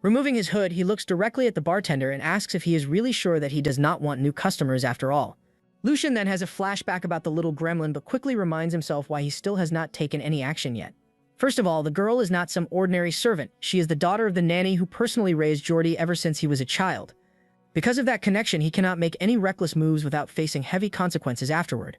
Removing his hood, he looks directly at the bartender and asks if he is really sure that he does not want new customers after all. Lucian then has a flashback about the little gremlin but quickly reminds himself why he still has not taken any action yet. First of all, the girl is not some ordinary servant. She is the daughter of the nanny who personally raised Jordy ever since he was a child. Because of that connection, he cannot make any reckless moves without facing heavy consequences afterward.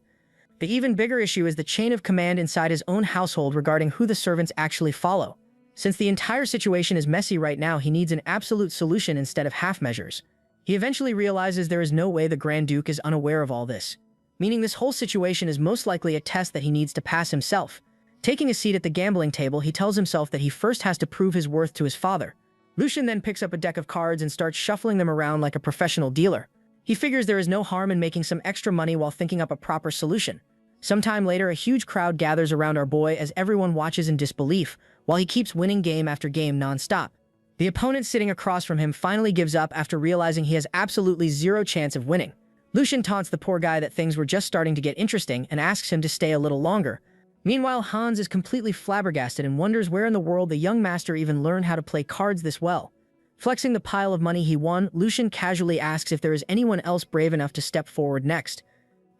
The even bigger issue is the chain of command inside his own household regarding who the servants actually follow. Since the entire situation is messy right now, he needs an absolute solution instead of half measures. He eventually realizes there is no way the Grand Duke is unaware of all this, meaning this whole situation is most likely a test that he needs to pass himself. Taking a seat at the gambling table, he tells himself that he first has to prove his worth to his father. Lucian then picks up a deck of cards and starts shuffling them around like a professional dealer. He figures there is no harm in making some extra money while thinking up a proper solution. Sometime later, a huge crowd gathers around our boy as everyone watches in disbelief, while he keeps winning game after game non-stop. The opponent sitting across from him finally gives up after realizing he has absolutely zero chance of winning. Lucian taunts the poor guy that things were just starting to get interesting and asks him to stay a little longer. Meanwhile, Hans is completely flabbergasted and wonders where in the world the young master even learned how to play cards this well. Flexing the pile of money he won, Lucian casually asks if there is anyone else brave enough to step forward next.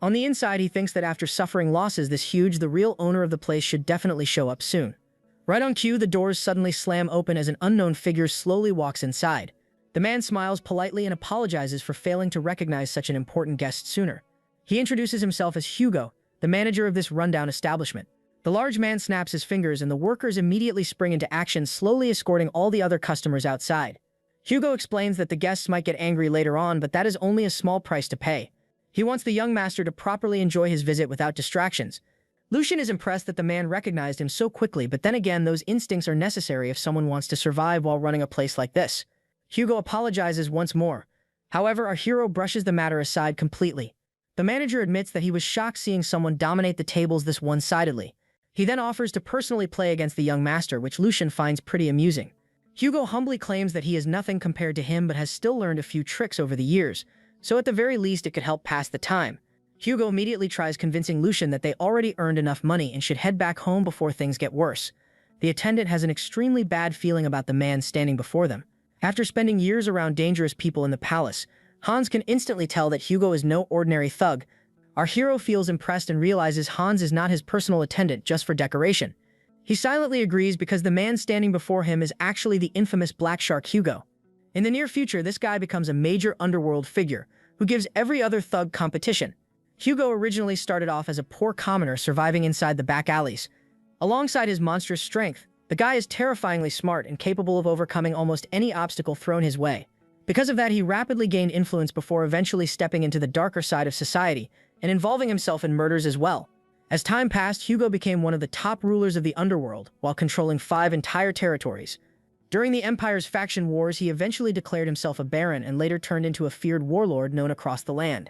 On the inside, he thinks that after suffering losses this huge, the real owner of the place should definitely show up soon. Right on cue, the doors suddenly slam open as an unknown figure slowly walks inside. The man smiles politely and apologizes for failing to recognize such an important guest sooner. He introduces himself as Hugo, the manager of this rundown establishment. The large man snaps his fingers and the workers immediately spring into action, slowly escorting all the other customers outside. Hugo explains that the guests might get angry later on, but that is only a small price to pay. He wants the young master to properly enjoy his visit without distractions. Lucian is impressed that the man recognized him so quickly, but then again, those instincts are necessary if someone wants to survive while running a place like this. Hugo apologizes once more. However, our hero brushes the matter aside completely. The manager admits that he was shocked seeing someone dominate the tables this one-sidedly. He then offers to personally play against the young master, which Lucian finds pretty amusing. Hugo humbly claims that he is nothing compared to him but has still learned a few tricks over the years, so at the very least it could help pass the time. Hugo immediately tries convincing Lucian that they already earned enough money and should head back home before things get worse. The attendant has an extremely bad feeling about the man standing before them. After spending years around dangerous people in the palace, Hans can instantly tell that Hugo is no ordinary thug. Our hero feels impressed and realizes Hans is not his personal attendant just for decoration. He silently agrees because the man standing before him is actually the infamous Black Shark Hugo. In the near future, this guy becomes a major underworld figure who gives every other thug competition. Hugo originally started off as a poor commoner surviving inside the back alleys. Alongside his monstrous strength, the guy is terrifyingly smart and capable of overcoming almost any obstacle thrown his way. Because of that, he rapidly gained influence before eventually stepping into the darker side of society and involving himself in murders as well. As time passed, Hugo became one of the top rulers of the underworld while controlling 5 entire territories. During the Empire's faction wars, he eventually declared himself a baron and later turned into a feared warlord known across the land.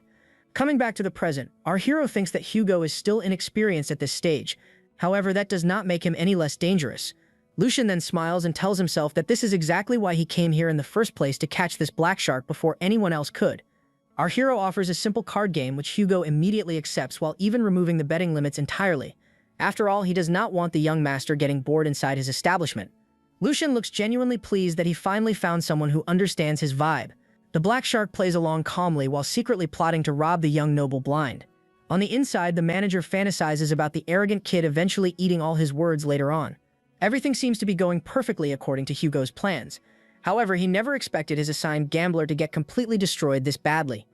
Coming back to the present, our hero thinks that Hugo is still inexperienced at this stage. However, that does not make him any less dangerous. Lucian then smiles and tells himself that this is exactly why he came here in the first place, to catch this black shark before anyone else could. Our hero offers a simple card game which Hugo immediately accepts while even removing the betting limits entirely. After all, he does not want the young master getting bored inside his establishment. Lucian looks genuinely pleased that he finally found someone who understands his vibe. The black shark plays along calmly while secretly plotting to rob the young noble blind. On the inside, the manager fantasizes about the arrogant kid eventually eating all his words later on. Everything seems to be going perfectly according to Hugo's plans. However, he never expected his assigned gambler to get completely destroyed this badly.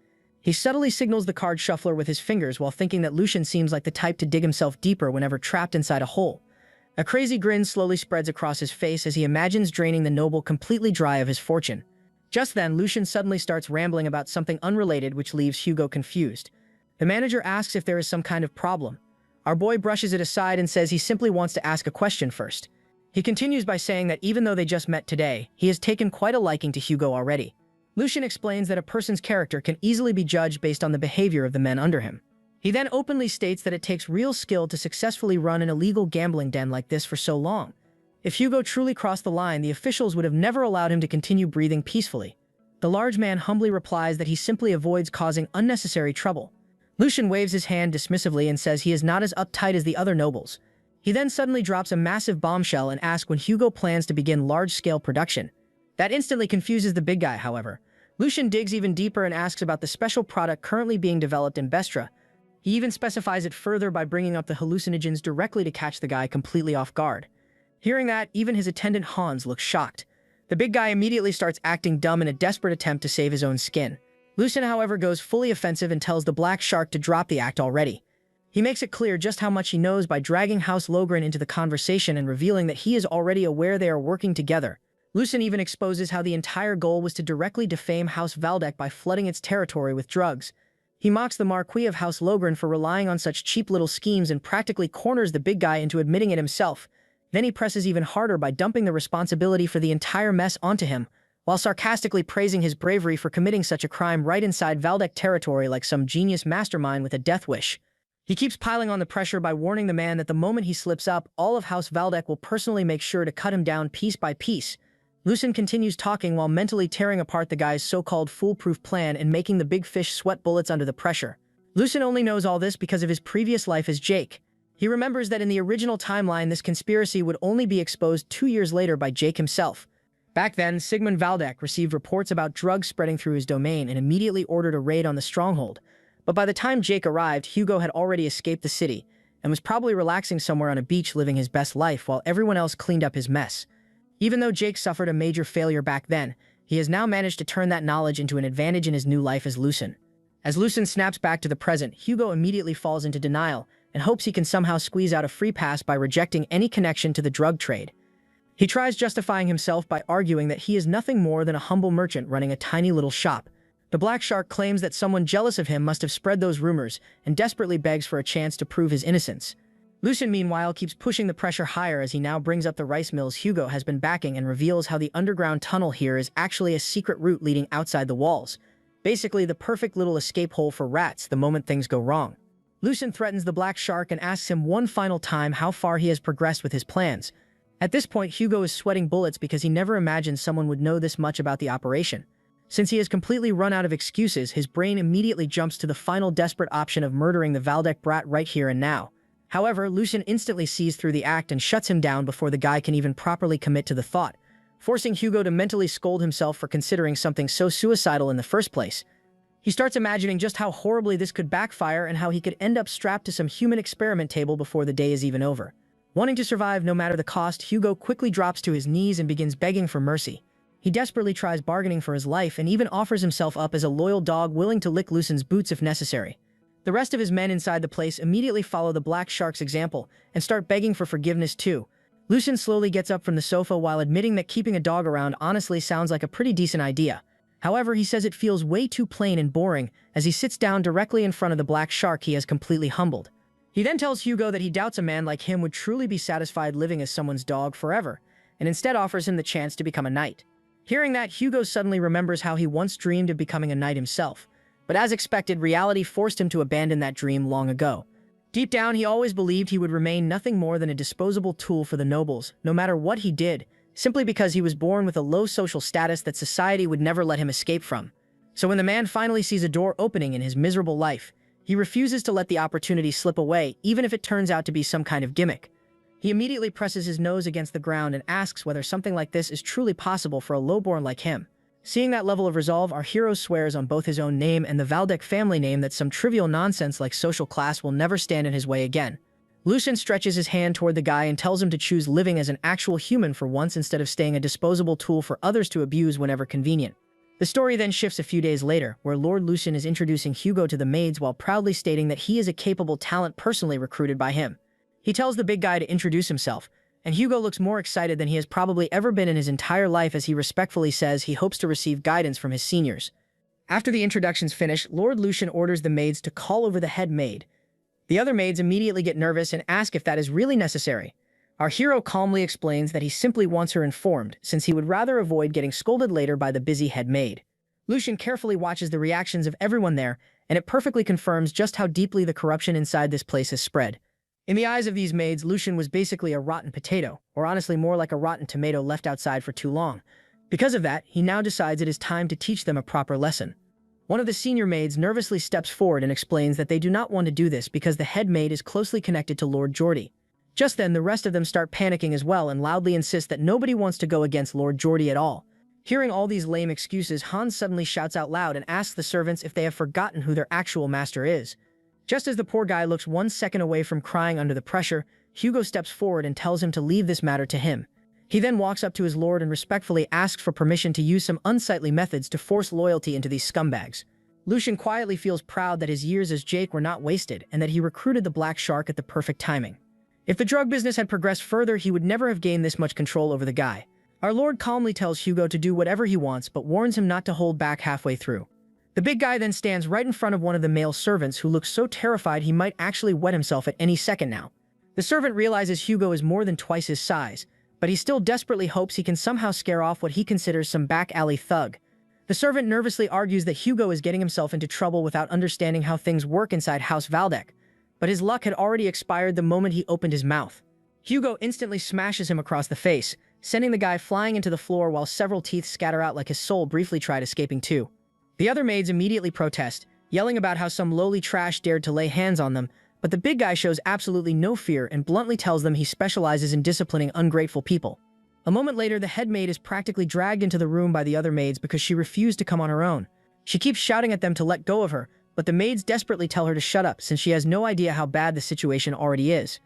He subtly signals the card shuffler with his fingers while thinking that Lucian seems like the type to dig himself deeper whenever trapped inside a hole. A crazy grin slowly spreads across his face as he imagines draining the noble completely dry of his fortune. Just then, Lucian suddenly starts rambling about something unrelated, which leaves Hugo confused. The manager asks if there is some kind of problem. Our boy brushes it aside and says he simply wants to ask a question first. He continues by saying that even though they just met today, he has taken quite a liking to Hugo already. Lucian explains that a person's character can easily be judged based on the behavior of the men under him. He then openly states that it takes real skill to successfully run an illegal gambling den like this for so long. If Hugo truly crossed the line, the officials would have never allowed him to continue breathing peacefully. The large man humbly replies that he simply avoids causing unnecessary trouble. Lucian waves his hand dismissively and says he is not as uptight as the other nobles. He then suddenly drops a massive bombshell and asks when Hugo plans to begin large-scale production. That instantly confuses the big guy, however. Lucian digs even deeper and asks about the special product currently being developed in Bestra. He even specifies it further by bringing up the hallucinogens directly to catch the guy completely off guard. Hearing that, even his attendant Hans looks shocked. The big guy immediately starts acting dumb in a desperate attempt to save his own skin. Lucian, however, goes fully offensive and tells the black shark to drop the act already. He makes it clear just how much he knows by dragging House Logren into the conversation and revealing that he is already aware they are working together. Lucian even exposes how the entire goal was to directly defame House Valdek by flooding its territory with drugs. He mocks the Marquis of House Logren for relying on such cheap little schemes and practically corners the big guy into admitting it himself. Then he presses even harder by dumping the responsibility for the entire mess onto him, while sarcastically praising his bravery for committing such a crime right inside Valdek territory like some genius mastermind with a death wish. He keeps piling on the pressure by warning the man that the moment he slips up, all of House Valdek will personally make sure to cut him down piece by piece. Lucian continues talking while mentally tearing apart the guy's so-called foolproof plan and making the big fish sweat bullets under the pressure. Lucian only knows all this because of his previous life as Jake. He remembers that in the original timeline, this conspiracy would only be exposed 2 years later by Jake himself. Back then, Sigmund Valdek received reports about drugs spreading through his domain and immediately ordered a raid on the stronghold. But by the time Jake arrived, Hugo had already escaped the city and was probably relaxing somewhere on a beach living his best life while everyone else cleaned up his mess. Even though Jake suffered a major failure back then, he has now managed to turn that knowledge into an advantage in his new life as Lucian. As Lucian snaps back to the present, Hugo immediately falls into denial and hopes he can somehow squeeze out a free pass by rejecting any connection to the drug trade. He tries justifying himself by arguing that he is nothing more than a humble merchant running a tiny little shop. The black shark claims that someone jealous of him must have spread those rumors and desperately begs for a chance to prove his innocence. Lucian, meanwhile, keeps pushing the pressure higher as he now brings up the rice mills Hugo has been backing and reveals how the underground tunnel here is actually a secret route leading outside the walls. Basically, the perfect little escape hole for rats the moment things go wrong. Lucian threatens the black shark and asks him one final time how far he has progressed with his plans. At this point, Hugo is sweating bullets because he never imagined someone would know this much about the operation. Since he has completely run out of excuses, his brain immediately jumps to the final desperate option of murdering the Valdek brat right here and now. However, Lucian instantly sees through the act and shuts him down before the guy can even properly commit to the thought, forcing Hugo to mentally scold himself for considering something so suicidal in the first place. He starts imagining just how horribly this could backfire and how he could end up strapped to some human experiment table before the day is even over. Wanting to survive no matter the cost, Hugo quickly drops to his knees and begins begging for mercy. He desperately tries bargaining for his life and even offers himself up as a loyal dog willing to lick Lucian's boots if necessary. The rest of his men inside the place immediately follow the black shark's example and start begging for forgiveness too. Lucian slowly gets up from the sofa while admitting that keeping a dog around honestly sounds like a pretty decent idea. However, he says it feels way too plain and boring as he sits down directly in front of the black shark he has completely humbled. He then tells Hugo that he doubts a man like him would truly be satisfied living as someone's dog forever, and instead offers him the chance to become a knight. Hearing that, Hugo suddenly remembers how he once dreamed of becoming a knight himself, but as expected, reality forced him to abandon that dream long ago. Deep down, he always believed he would remain nothing more than a disposable tool for the nobles, no matter what he did, simply because he was born with a low social status that society would never let him escape from. So when the man finally sees a door opening in his miserable life, he refuses to let the opportunity slip away, even if it turns out to be some kind of gimmick. He immediately presses his nose against the ground and asks whether something like this is truly possible for a lowborn like him. Seeing that level of resolve, our hero swears on both his own name and the Valdek family name that some trivial nonsense like social class will never stand in his way again. Lucian stretches his hand toward the guy and tells him to choose living as an actual human for once instead of staying a disposable tool for others to abuse whenever convenient. The story then shifts a few days later, where Lord Lucian is introducing Hugo to the maids while proudly stating that he is a capable talent personally recruited by him. He tells the big guy to introduce himself, and Hugo looks more excited than he has probably ever been in his entire life as he respectfully says he hopes to receive guidance from his seniors. After the introductions finish, Lord Lucian orders the maids to call over the head maid. The other maids immediately get nervous and ask if that is really necessary. Our hero calmly explains that he simply wants her informed, since he would rather avoid getting scolded later by the busy head maid. Lucian carefully watches the reactions of everyone there and it perfectly confirms just how deeply the corruption inside this place has spread. In the eyes of these maids, Lucian was basically a rotten potato, or honestly more like a rotten tomato left outside for too long. Because of that, he now decides it is time to teach them a proper lesson. One of the senior maids nervously steps forward and explains that they do not want to do this because the head maid is closely connected to Lord Geordie. Just then, the rest of them start panicking as well and loudly insist that nobody wants to go against Lord Geordie at all. Hearing all these lame excuses, Hans suddenly shouts out loud and asks the servants if they have forgotten who their actual master is. Just as the poor guy looks 1 second away from crying under the pressure, Hugo steps forward and tells him to leave this matter to him. He then walks up to his lord and respectfully asks for permission to use some unsightly methods to force loyalty into these scumbags. Lucian quietly feels proud that his years as Jake were not wasted and that he recruited the Black Shark at the perfect timing. If the drug business had progressed further, he would never have gained this much control over the guy. Our lord calmly tells Hugo to do whatever he wants but warns him not to hold back halfway through. The big guy then stands right in front of one of the male servants who looks so terrified he might actually wet himself at any second now. The servant realizes Hugo is more than twice his size, but he still desperately hopes he can somehow scare off what he considers some back-alley thug. The servant nervously argues that Hugo is getting himself into trouble without understanding how things work inside House Valdek, but his luck had already expired the moment he opened his mouth. Hugo instantly smashes him across the face, sending the guy flying into the floor while several teeth scatter out like his soul briefly tried escaping too. The other maids immediately protest, yelling about how some lowly trash dared to lay hands on them, but the big guy shows absolutely no fear and bluntly tells them he specializes in disciplining ungrateful people. A moment later, the head maid is practically dragged into the room by the other maids because she refused to come on her own. She keeps shouting at them to let go of her, but the maids desperately tell her to shut up since she has no idea how bad the situation already is.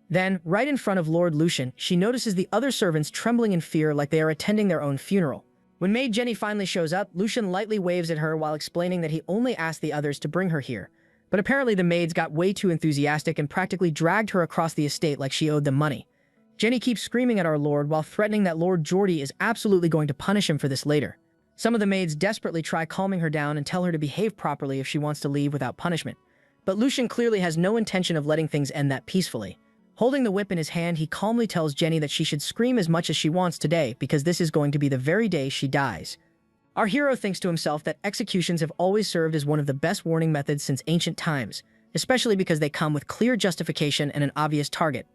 Then, right in front of Lord Lucian, she notices the other servants trembling in fear like they are attending their own funeral. When Maid Jenny finally shows up, Lucian lightly waves at her while explaining that he only asked the others to bring her here. But apparently the maids got way too enthusiastic and practically dragged her across the estate like she owed them money. Jenny keeps screaming at our lord while threatening that Lord Geordie is absolutely going to punish him for this later. Some of the maids desperately try calming her down and tell her to behave properly if she wants to leave without punishment. But Lucian clearly has no intention of letting things end that peacefully. Holding the whip in his hand, he calmly tells Jenny that she should scream as much as she wants today because this is going to be the very day she dies. Our hero thinks to himself that executions have always served as one of the best warning methods since ancient times, especially because they come with clear justification and an obvious target.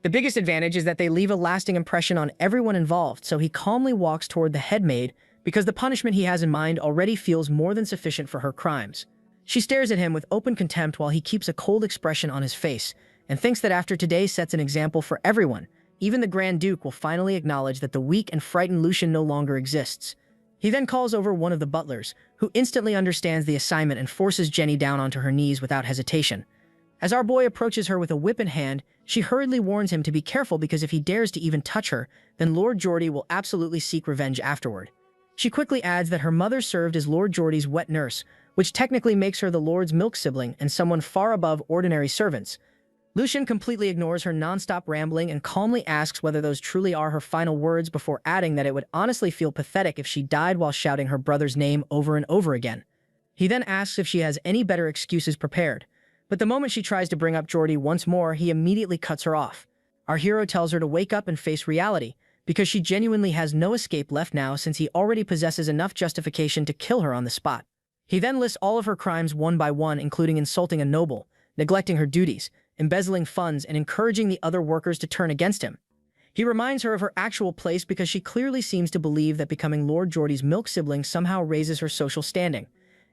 The biggest advantage is that they leave a lasting impression on everyone involved, so he calmly walks toward the head maid because the punishment he has in mind already feels more than sufficient for her crimes. She stares at him with open contempt while he keeps a cold expression on his face, and thinks that after today sets an example for everyone, even the Grand Duke will finally acknowledge that the weak and frightened Lucian no longer exists. He then calls over one of the butlers, who instantly understands the assignment and forces Jenny down onto her knees without hesitation. As our boy approaches her with a whip in hand, she hurriedly warns him to be careful because if he dares to even touch her, then Lord Geordie will absolutely seek revenge afterward. She quickly adds that her mother served as Lord Geordie's wet nurse, which technically makes her the Lord's milk sibling and someone far above ordinary servants. Lucian completely ignores her non-stop rambling and calmly asks whether those truly are her final words before adding that it would honestly feel pathetic if she died while shouting her brother's name over and over again. He then asks if she has any better excuses prepared, but the moment she tries to bring up Geordie once more, he immediately cuts her off. Our hero tells her to wake up and face reality, because she genuinely has no escape left now since he already possesses enough justification to kill her on the spot. He then lists all of her crimes one by one, including insulting a noble, neglecting her duties, embezzling funds, and encouraging the other workers to turn against him. He reminds her of her actual place because she clearly seems to believe that becoming Lord Geordie's milk sibling somehow raises her social standing,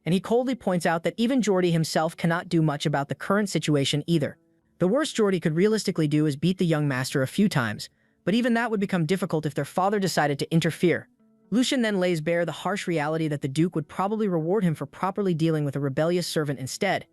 and he coldly points out that even Geordie himself cannot do much about the current situation either. The worst Geordie could realistically do is beat the young master a few times, but even that would become difficult if their father decided to interfere. Lucian then lays bare the harsh reality that the Duke would probably reward him for properly dealing with a rebellious servant instead.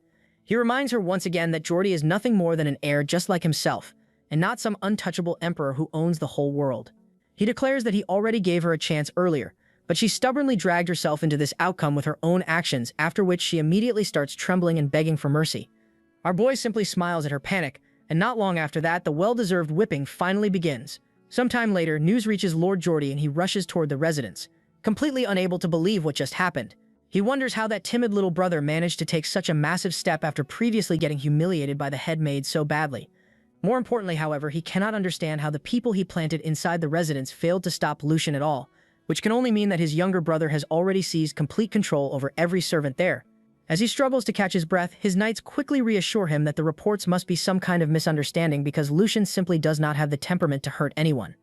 He reminds her once again that Geordie is nothing more than an heir just like himself, and not some untouchable emperor who owns the whole world. He declares that he already gave her a chance earlier, but she stubbornly dragged herself into this outcome with her own actions, after which she immediately starts trembling and begging for mercy. Our boy simply smiles at her panic, and not long after that, the well-deserved whipping finally begins. Sometime later, news reaches Lord Geordie and he rushes toward the residence, completely unable to believe what just happened. He wonders how that timid little brother managed to take such a massive step after previously getting humiliated by the head maid so badly. More importantly, however, he cannot understand how the people he planted inside the residence failed to stop Lucian at all, which can only mean that his younger brother has already seized complete control over every servant there. As he struggles to catch his breath, his knights quickly reassure him that the reports must be some kind of misunderstanding because Lucian simply does not have the temperament to hurt anyone.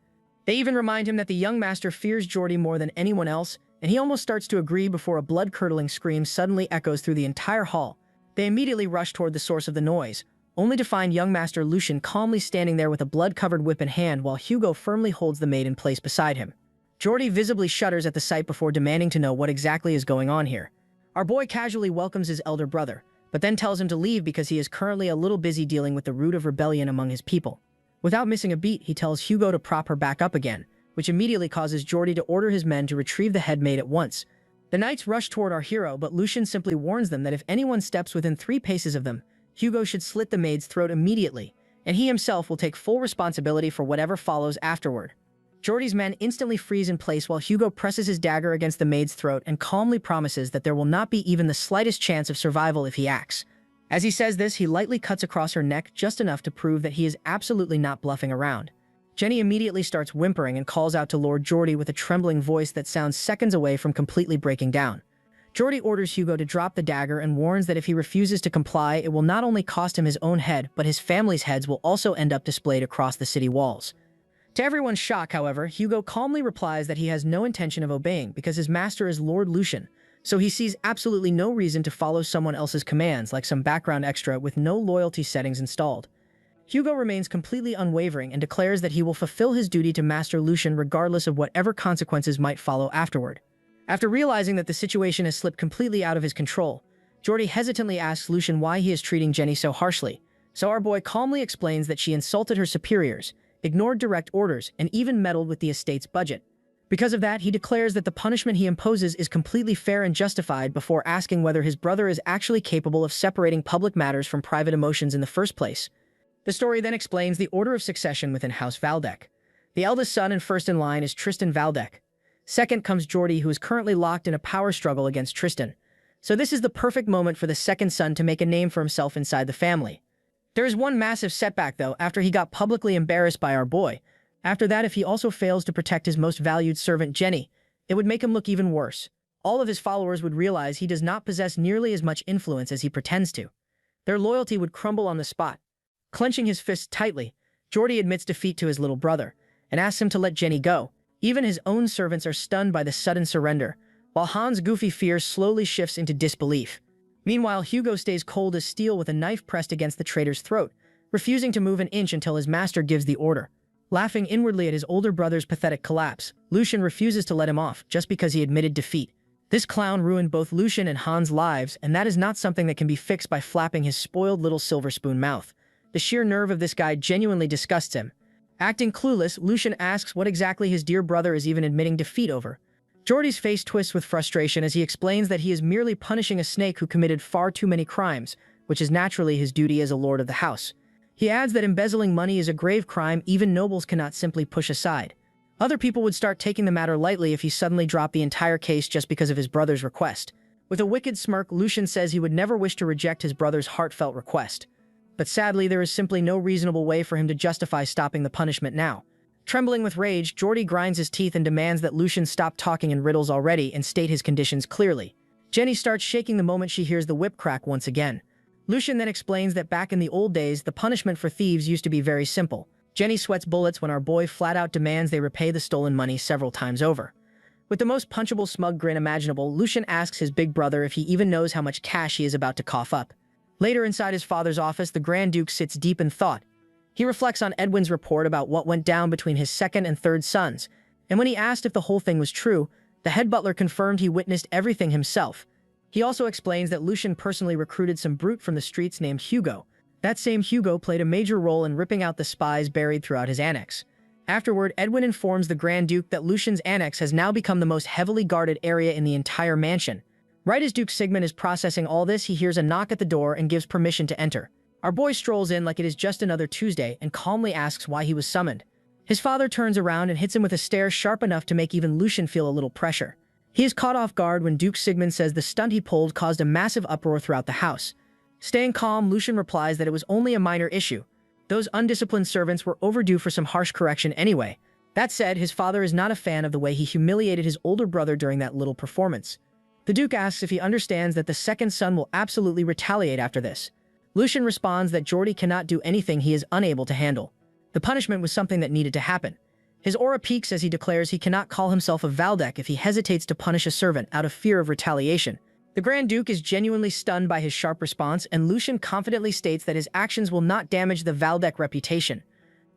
They even remind him that the young master fears Geordi more than anyone else, and he almost starts to agree before a blood-curdling scream suddenly echoes through the entire hall. They immediately rush toward the source of the noise, only to find young master Lucian calmly standing there with a blood-covered whip in hand while Hugo firmly holds the maid in place beside him. Geordi visibly shudders at the sight before demanding to know what exactly is going on here. Our boy casually welcomes his elder brother, but then tells him to leave because he is currently a little busy dealing with the root of rebellion among his people. Without missing a beat, he tells Hugo to prop her back up again, which immediately causes Geordi to order his men to retrieve the head maid at once. The knights rush toward our hero, but Lucian simply warns them that if anyone steps within 3 paces of them, Hugo should slit the maid's throat immediately, and he himself will take full responsibility for whatever follows afterward. Geordi's men instantly freeze in place while Hugo presses his dagger against the maid's throat and calmly promises that there will not be even the slightest chance of survival if he acts. As he says this, he lightly cuts across her neck just enough to prove that he is absolutely not bluffing around. Jenny immediately starts whimpering and calls out to Lord Geordi with a trembling voice that sounds seconds away from completely breaking down. Geordi orders Hugo to drop the dagger and warns that if he refuses to comply, it will not only cost him his own head, but his family's heads will also end up displayed across the city walls. To everyone's shock, however, Hugo calmly replies that he has no intention of obeying because his master is Lord Lucian, so he sees absolutely no reason to follow someone else's commands like some background extra with no loyalty settings installed. Hugo remains completely unwavering and declares that he will fulfill his duty to Master Lucian regardless of whatever consequences might follow afterward. After realizing that the situation has slipped completely out of his control, Geordi hesitantly asks Lucian why he is treating Jenny so harshly, so our boy calmly explains that she insulted her superiors, ignored direct orders, and even meddled with the estate's budget. Because of that, he declares that the punishment he imposes is completely fair and justified before asking whether his brother is actually capable of separating public matters from private emotions in the first place. The story then explains the order of succession within House Valdec. The eldest son and first in line is Tristan Valdec. Second comes Geordi, who is currently locked in a power struggle against Tristan. So this is the perfect moment for the second son to make a name for himself inside the family. There is one massive setback, though, after he got publicly embarrassed by our boy. After that, if he also fails to protect his most valued servant, Jenny, it would make him look even worse. All of his followers would realize he does not possess nearly as much influence as he pretends to. Their loyalty would crumble on the spot. Clenching his fists tightly, Geordi admits defeat to his little brother and asks him to let Jenny go. Even his own servants are stunned by the sudden surrender, while Han's goofy fear slowly shifts into disbelief. Meanwhile, Hugo stays cold as steel with a knife pressed against the traitor's throat, refusing to move an inch until his master gives the order. Laughing inwardly at his older brother's pathetic collapse, Lucian refuses to let him off just because he admitted defeat. This clown ruined both Lucian and Han's lives, and that is not something that can be fixed by flapping his spoiled little silver spoon mouth. The sheer nerve of this guy genuinely disgusts him. Acting clueless, Lucian asks what exactly his dear brother is even admitting defeat over. Geordi's face twists with frustration as he explains that he is merely punishing a snake who committed far too many crimes, which is naturally his duty as a lord of the house. He adds that embezzling money is a grave crime even nobles cannot simply push aside. Other people would start taking the matter lightly if he suddenly dropped the entire case just because of his brother's request. With a wicked smirk, Lucian says he would never wish to reject his brother's heartfelt request. But sadly, there is simply no reasonable way for him to justify stopping the punishment now. Trembling with rage, Geordi grinds his teeth and demands that Lucian stop talking in riddles already and state his conditions clearly. Jenny starts shaking the moment she hears the whip crack once again. Lucian then explains that back in the old days, the punishment for thieves used to be very simple. Jenny sweats bullets when our boy flat out demands they repay the stolen money several times over. With the most punchable smug grin imaginable, Lucian asks his big brother if he even knows how much cash he is about to cough up. Later inside his father's office, the Grand Duke sits deep in thought. He reflects on Edwin's report about what went down between his second and third sons, and when he asked if the whole thing was true, the head butler confirmed he witnessed everything himself. He also explains that Lucian personally recruited some brute from the streets named Hugo. That same Hugo played a major role in ripping out the spies buried throughout his annex. Afterward, Edwin informs the Grand Duke that Lucian's annex has now become the most heavily guarded area in the entire mansion. Right as Duke Sigmund is processing all this, he hears a knock at the door and gives permission to enter. Our boy strolls in like it is just another Tuesday and calmly asks why he was summoned. His father turns around and hits him with a stare sharp enough to make even Lucian feel a little pressure. He is caught off guard when Duke Sigmund says the stunt he pulled caused a massive uproar throughout the house. Staying calm, Lucian replies that it was only a minor issue. Those undisciplined servants were overdue for some harsh correction anyway. That said, his father is not a fan of the way he humiliated his older brother during that little performance. The Duke asks if he understands that the second son will absolutely retaliate after this. Lucian responds that Geordie cannot do anything he is unable to handle. The punishment was something that needed to happen. His aura peaks as he declares he cannot call himself a Valdec if he hesitates to punish a servant out of fear of retaliation. The Grand Duke is genuinely stunned by his sharp response, and Lucian confidently states that his actions will not damage the Valdec reputation.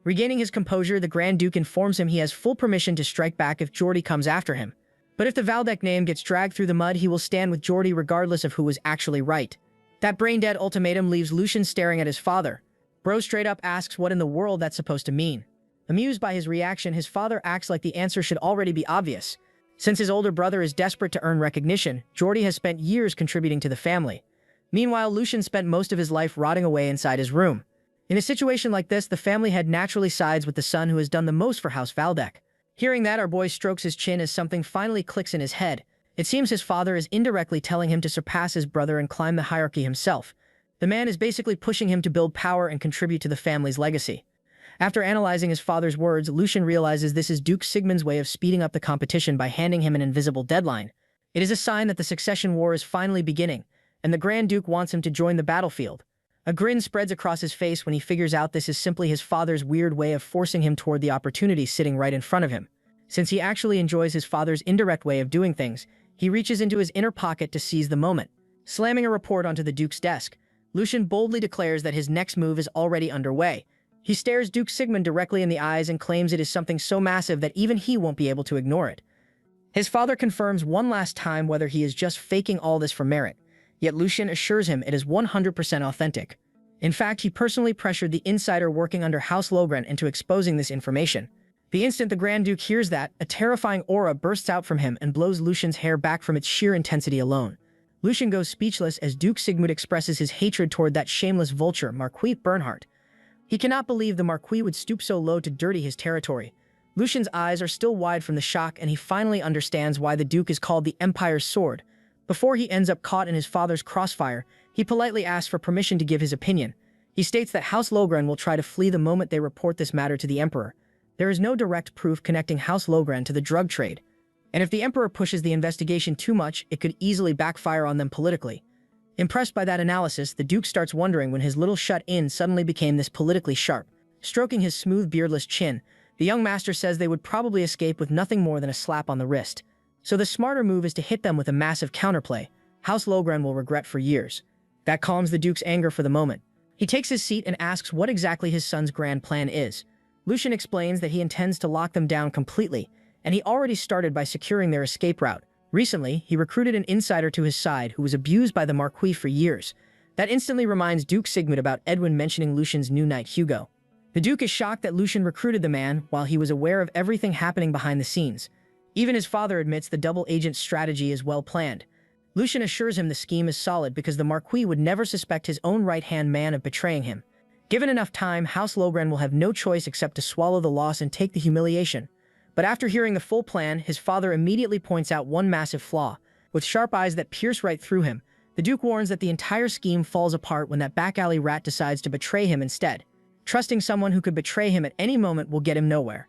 Regaining his composure, the Grand Duke informs him he has full permission to strike back if Geordie comes after him. But if the Valdec name gets dragged through the mud, he will stand with Geordie regardless of who was actually right. That brain-dead ultimatum leaves Lucian staring at his father. Bro straight up asks what in the world that's supposed to mean. Amused by his reaction, his father acts like the answer should already be obvious. Since his older brother is desperate to earn recognition, Geordie has spent years contributing to the family. Meanwhile, Lucian spent most of his life rotting away inside his room. In a situation like this, the family head naturally sides with the son who has done the most for House Valdec. Hearing that, our boy strokes his chin as something finally clicks in his head. It seems his father is indirectly telling him to surpass his brother and climb the hierarchy himself. The man is basically pushing him to build power and contribute to the family's legacy. After analyzing his father's words, Lucian realizes this is Duke Sigmund's way of speeding up the competition by handing him an invisible deadline. It is a sign that the succession war is finally beginning, and the Grand Duke wants him to join the battlefield. A grin spreads across his face when he figures out this is simply his father's weird way of forcing him toward the opportunity sitting right in front of him. Since he actually enjoys his father's indirect way of doing things, he reaches into his inner pocket to seize the moment. Slamming a report onto the Duke's desk, Lucian boldly declares that his next move is already underway. He stares Duke Sigmund directly in the eyes and claims it is something so massive that even he won't be able to ignore it. His father confirms one last time whether he is just faking all this for merit, yet Lucian assures him it is 100% authentic. In fact, he personally pressured the insider working under House Logren into exposing this information. The instant the Grand Duke hears that, a terrifying aura bursts out from him and blows Lucian's hair back from its sheer intensity alone. Lucian goes speechless as Duke Sigmund expresses his hatred toward that shameless vulture, Marquis Bernhardt. He cannot believe the Marquis would stoop so low to dirty his territory. Lucian's eyes are still wide from the shock, and he finally understands why the Duke is called the Empire's Sword. Before he ends up caught in his father's crossfire, he politely asks for permission to give his opinion. He states that House Logren will try to flee the moment they report this matter to the Emperor. There is no direct proof connecting House Logren to the drug trade, and if the Emperor pushes the investigation too much, it could easily backfire on them politically. Impressed by that analysis, the Duke starts wondering when his little shut-in suddenly became this politically sharp. Stroking his smooth, beardless chin, the young master says they would probably escape with nothing more than a slap on the wrist. So the smarter move is to hit them with a massive counterplay. House Logren will regret for years. That calms the Duke's anger for the moment. He takes his seat and asks what exactly his son's grand plan is. Lucian explains that he intends to lock them down completely, and he already started by securing their escape route. Recently, he recruited an insider to his side who was abused by the Marquis for years. That instantly reminds Duke Sigmund about Edwin mentioning Lucian's new knight Hugo. The Duke is shocked that Lucian recruited the man while he was aware of everything happening behind the scenes. Even his father admits the double agent strategy is well planned. Lucian assures him the scheme is solid because the Marquis would never suspect his own right-hand man of betraying him. Given enough time, House Logren will have no choice except to swallow the loss and take the humiliation. But after hearing the full plan, his father immediately points out one massive flaw. With sharp eyes that pierce right through him, the Duke warns that the entire scheme falls apart when that back-alley rat decides to betray him instead. Trusting someone who could betray him at any moment will get him nowhere.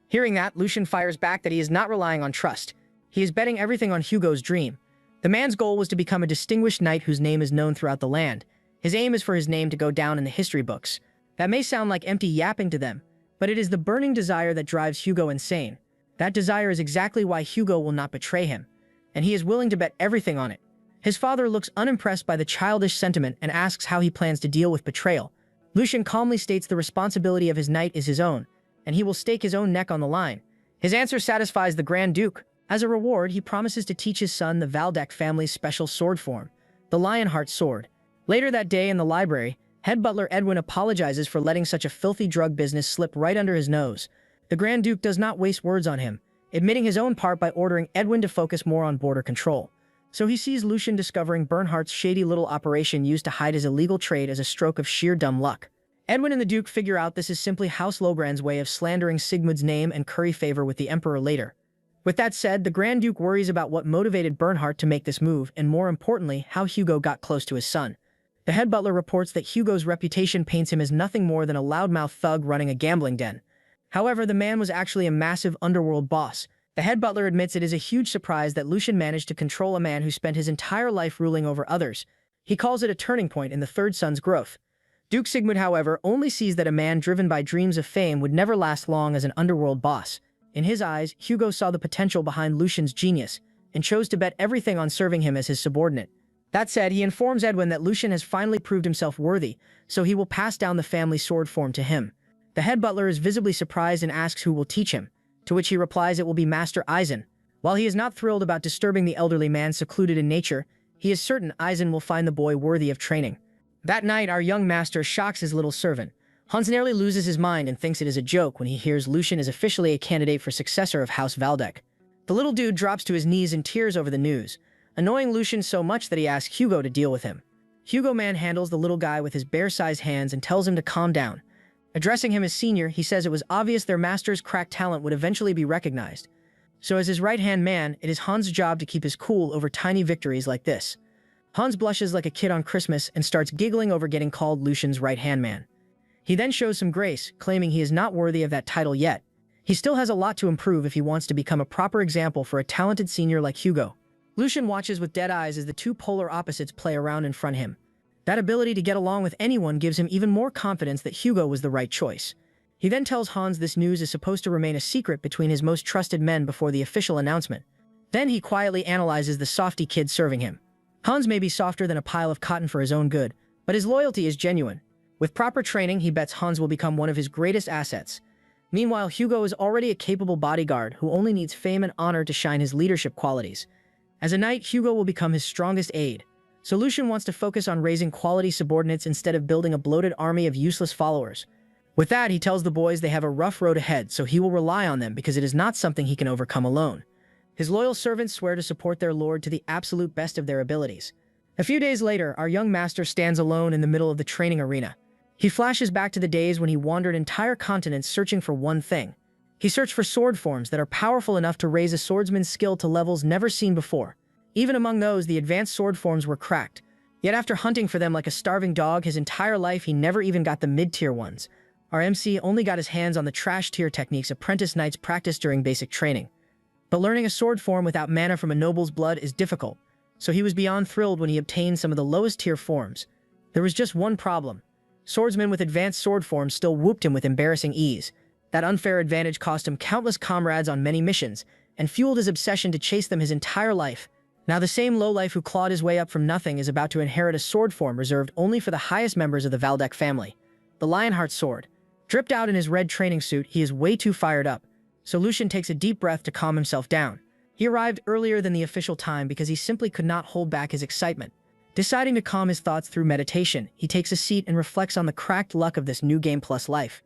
Hearing that, Lucian fires back that he is not relying on trust. He is betting everything on Hugo's dream. The man's goal was to become a distinguished knight whose name is known throughout the land. His aim is for his name to go down in the history books. That may sound like empty yapping to them, but it is the burning desire that drives Hugo insane. That desire is exactly why Hugo will not betray him, and he is willing to bet everything on it. His father looks unimpressed by the childish sentiment and asks how he plans to deal with betrayal. Lucian calmly states the responsibility of his knight is his own, and he will stake his own neck on the line. His answer satisfies the Grand Duke. As a reward, he promises to teach his son the Valdec family's special sword form, the Lionheart sword. Later that day in the library, head butler Edwin apologizes for letting such a filthy drug business slip right under his nose. The Grand Duke does not waste words on him, admitting his own part by ordering Edwin to focus more on border control. So he sees Lucian discovering Bernhardt's shady little operation used to hide his illegal trade as a stroke of sheer dumb luck. Edwin and the Duke figure out this is simply House Logren's way of slandering Sigmund's name and curry favor with the Emperor later. With that said, the Grand Duke worries about what motivated Bernhardt to make this move, and more importantly, how Hugo got close to his son. The head butler reports that Hugo's reputation paints him as nothing more than a loudmouth thug running a gambling den. However, the man was actually a massive underworld boss, The head butler admits it is a huge surprise that Lucian managed to control a man who spent his entire life ruling over others. He calls it a turning point in the third son's growth. Duke Sigmund, however, only sees that a man driven by dreams of fame would never last long as an underworld boss. In his eyes, Hugo saw the potential behind Lucian's genius and chose to bet everything on serving him as his subordinate. That said, he informs Edwin that Lucian has finally proved himself worthy, so he will pass down the family sword form to him. The head butler is visibly surprised and asks who will teach him, to which he replies it will be Master Eisen. While he is not thrilled about disturbing the elderly man secluded in nature, he is certain Eisen will find the boy worthy of training. That night, our young master shocks his little servant. Hans nearly loses his mind and thinks it is a joke when he hears Lucian is officially a candidate for successor of House Valdek. The little dude drops to his knees in tears over the news, annoying Lucian so much that he asks Hugo to deal with him. Hugo manhandles the little guy with his bear-sized hands and tells him to calm down. Addressing him as senior, he says it was obvious their master's cracked talent would eventually be recognized. So as his right-hand man, it is Hans' job to keep his cool over tiny victories like this. Hans blushes like a kid on Christmas and starts giggling over getting called Lucian's right-hand man. He then shows some grace, claiming he is not worthy of that title yet. He still has a lot to improve if he wants to become a proper example for a talented senior like Hugo. Lucian watches with dead eyes as the two polar opposites play around in front of him. That ability to get along with anyone gives him even more confidence that Hugo was the right choice. He then tells Hans this news is supposed to remain a secret between his most trusted men before the official announcement. Then he quietly analyzes the softy kid serving him. Hans may be softer than a pile of cotton for his own good, but his loyalty is genuine. With proper training, he bets Hans will become one of his greatest assets. Meanwhile, Hugo is already a capable bodyguard who only needs fame and honor to shine his leadership qualities. As a knight, Hugo will become his strongest aide. So Lucian wants to focus on raising quality subordinates instead of building a bloated army of useless followers. With that, he tells the boys they have a rough road ahead, so he will rely on them because it is not something he can overcome alone. His loyal servants swear to support their lord to the absolute best of their abilities. A few days later, our young master stands alone in the middle of the training arena. He flashes back to the days when he wandered entire continents searching for one thing. He searched for sword forms that are powerful enough to raise a swordsman's skill to levels never seen before. Even among those, the advanced sword forms were cracked. Yet after hunting for them like a starving dog his entire life, he never even got the mid-tier ones. Our MC only got his hands on the trash-tier techniques apprentice knights practiced during basic training. But learning a sword form without mana from a noble's blood is difficult, so he was beyond thrilled when he obtained some of the lowest-tier forms. There was just one problem. Swordsmen with advanced sword forms still whooped him with embarrassing ease. That unfair advantage cost him countless comrades on many missions, and fueled his obsession to chase them his entire life. Now the same lowlife who clawed his way up from nothing is about to inherit a sword form reserved only for the highest members of the Valdek family, the Lionheart sword. Dripped out in his red training suit, he is way too fired up, so Lucian takes a deep breath to calm himself down. He arrived earlier than the official time because he simply could not hold back his excitement. Deciding to calm his thoughts through meditation, he takes a seat and reflects on the cracked luck of this new game plus life.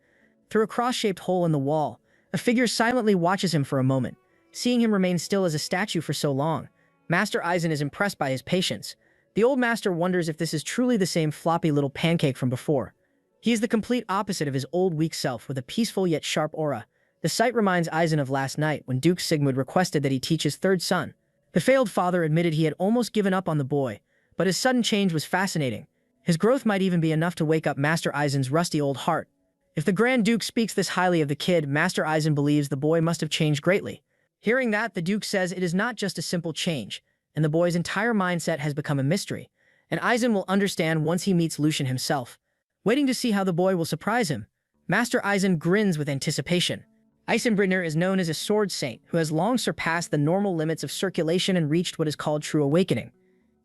Through a cross-shaped hole in the wall, a figure silently watches him for a moment. Seeing him remain still as a statue for so long, Master Eisen is impressed by his patience. The old master wonders if this is truly the same floppy little pancake from before. He is the complete opposite of his old weak self with a peaceful yet sharp aura. The sight reminds Eisen of last night when Duke Sigmund requested that he teach his third son. The failed father admitted he had almost given up on the boy, but his sudden change was fascinating. His growth might even be enough to wake up Master Eisen's rusty old heart. If the Grand Duke speaks this highly of the kid, Master Eisen believes the boy must have changed greatly. Hearing that, the Duke says it is not just a simple change, and the boy's entire mindset has become a mystery, and Eisen will understand once he meets Lucian himself. Waiting to see how the boy will surprise him, Master Eisen grins with anticipation. Eisenbrenner is known as a sword saint who has long surpassed the normal limits of circulation and reached what is called true awakening.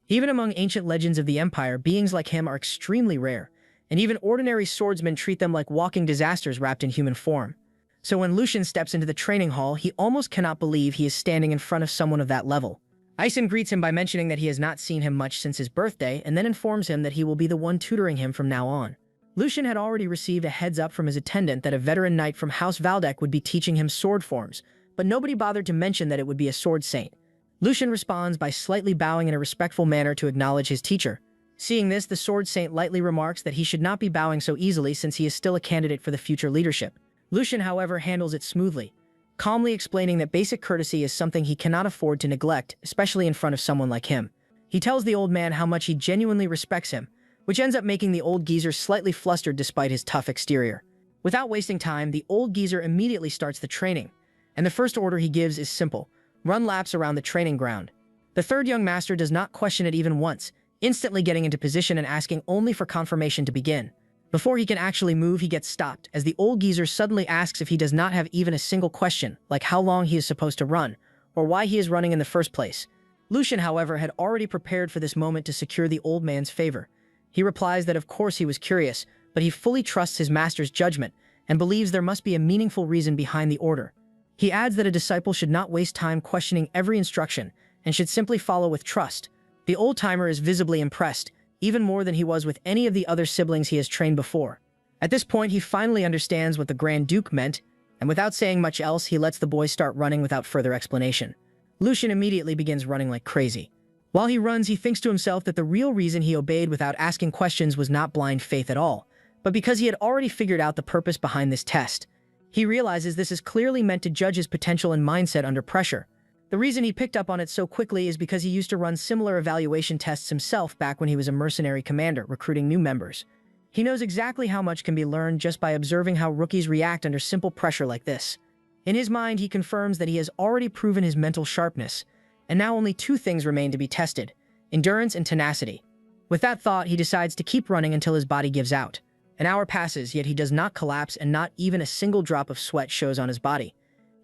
Even among ancient legends of the Empire, beings like him are extremely rare, and even ordinary swordsmen treat them like walking disasters wrapped in human form. So when Lucian steps into the training hall, he almost cannot believe he is standing in front of someone of that level. Eisen greets him by mentioning that he has not seen him much since his birthday, and then informs him that he will be the one tutoring him from now on. Lucian had already received a heads-up from his attendant that a veteran knight from House Valdek would be teaching him sword forms, but nobody bothered to mention that it would be a sword saint. Lucian responds by slightly bowing in a respectful manner to acknowledge his teacher. Seeing this, the sword saint lightly remarks that he should not be bowing so easily since he is still a candidate for the future leadership. Lucian, however, handles it smoothly, calmly explaining that basic courtesy is something he cannot afford to neglect, especially in front of someone like him. He tells the old man how much he genuinely respects him, which ends up making the old geezer slightly flustered despite his tough exterior. Without wasting time, the old geezer immediately starts the training. and the first order he gives is simple: run laps around the training ground. The third young master does not question it even once, instantly getting into position and asking only for confirmation to begin. Before he can actually move, he gets stopped, as the old geezer suddenly asks if he does not have even a single question, like how long he is supposed to run, or why he is running in the first place. Lucian, however, had already prepared for this moment to secure the old man's favor. He replies that of course he was curious, but he fully trusts his master's judgment, and believes there must be a meaningful reason behind the order. He adds that a disciple should not waste time questioning every instruction, and should simply follow with trust. The old-timer is visibly impressed, even more than he was with any of the other siblings he has trained before. At this point, he finally understands what the Grand Duke meant, and without saying much else, he lets the boy start running without further explanation. Lucian immediately begins running like crazy. While he runs, he thinks to himself that the real reason he obeyed without asking questions was not blind faith at all, but because he had already figured out the purpose behind this test. He realizes this is clearly meant to judge his potential and mindset under pressure. The reason he picked up on it so quickly is because he used to run similar evaluation tests himself back when he was a mercenary commander recruiting new members. He knows exactly how much can be learned just by observing how rookies react under simple pressure like this. In his mind, he confirms that he has already proven his mental sharpness, and now only two things remain to be tested: endurance and tenacity. With that thought, he decides to keep running until his body gives out. An hour passes, yet he does not collapse, and not even a single drop of sweat shows on his body.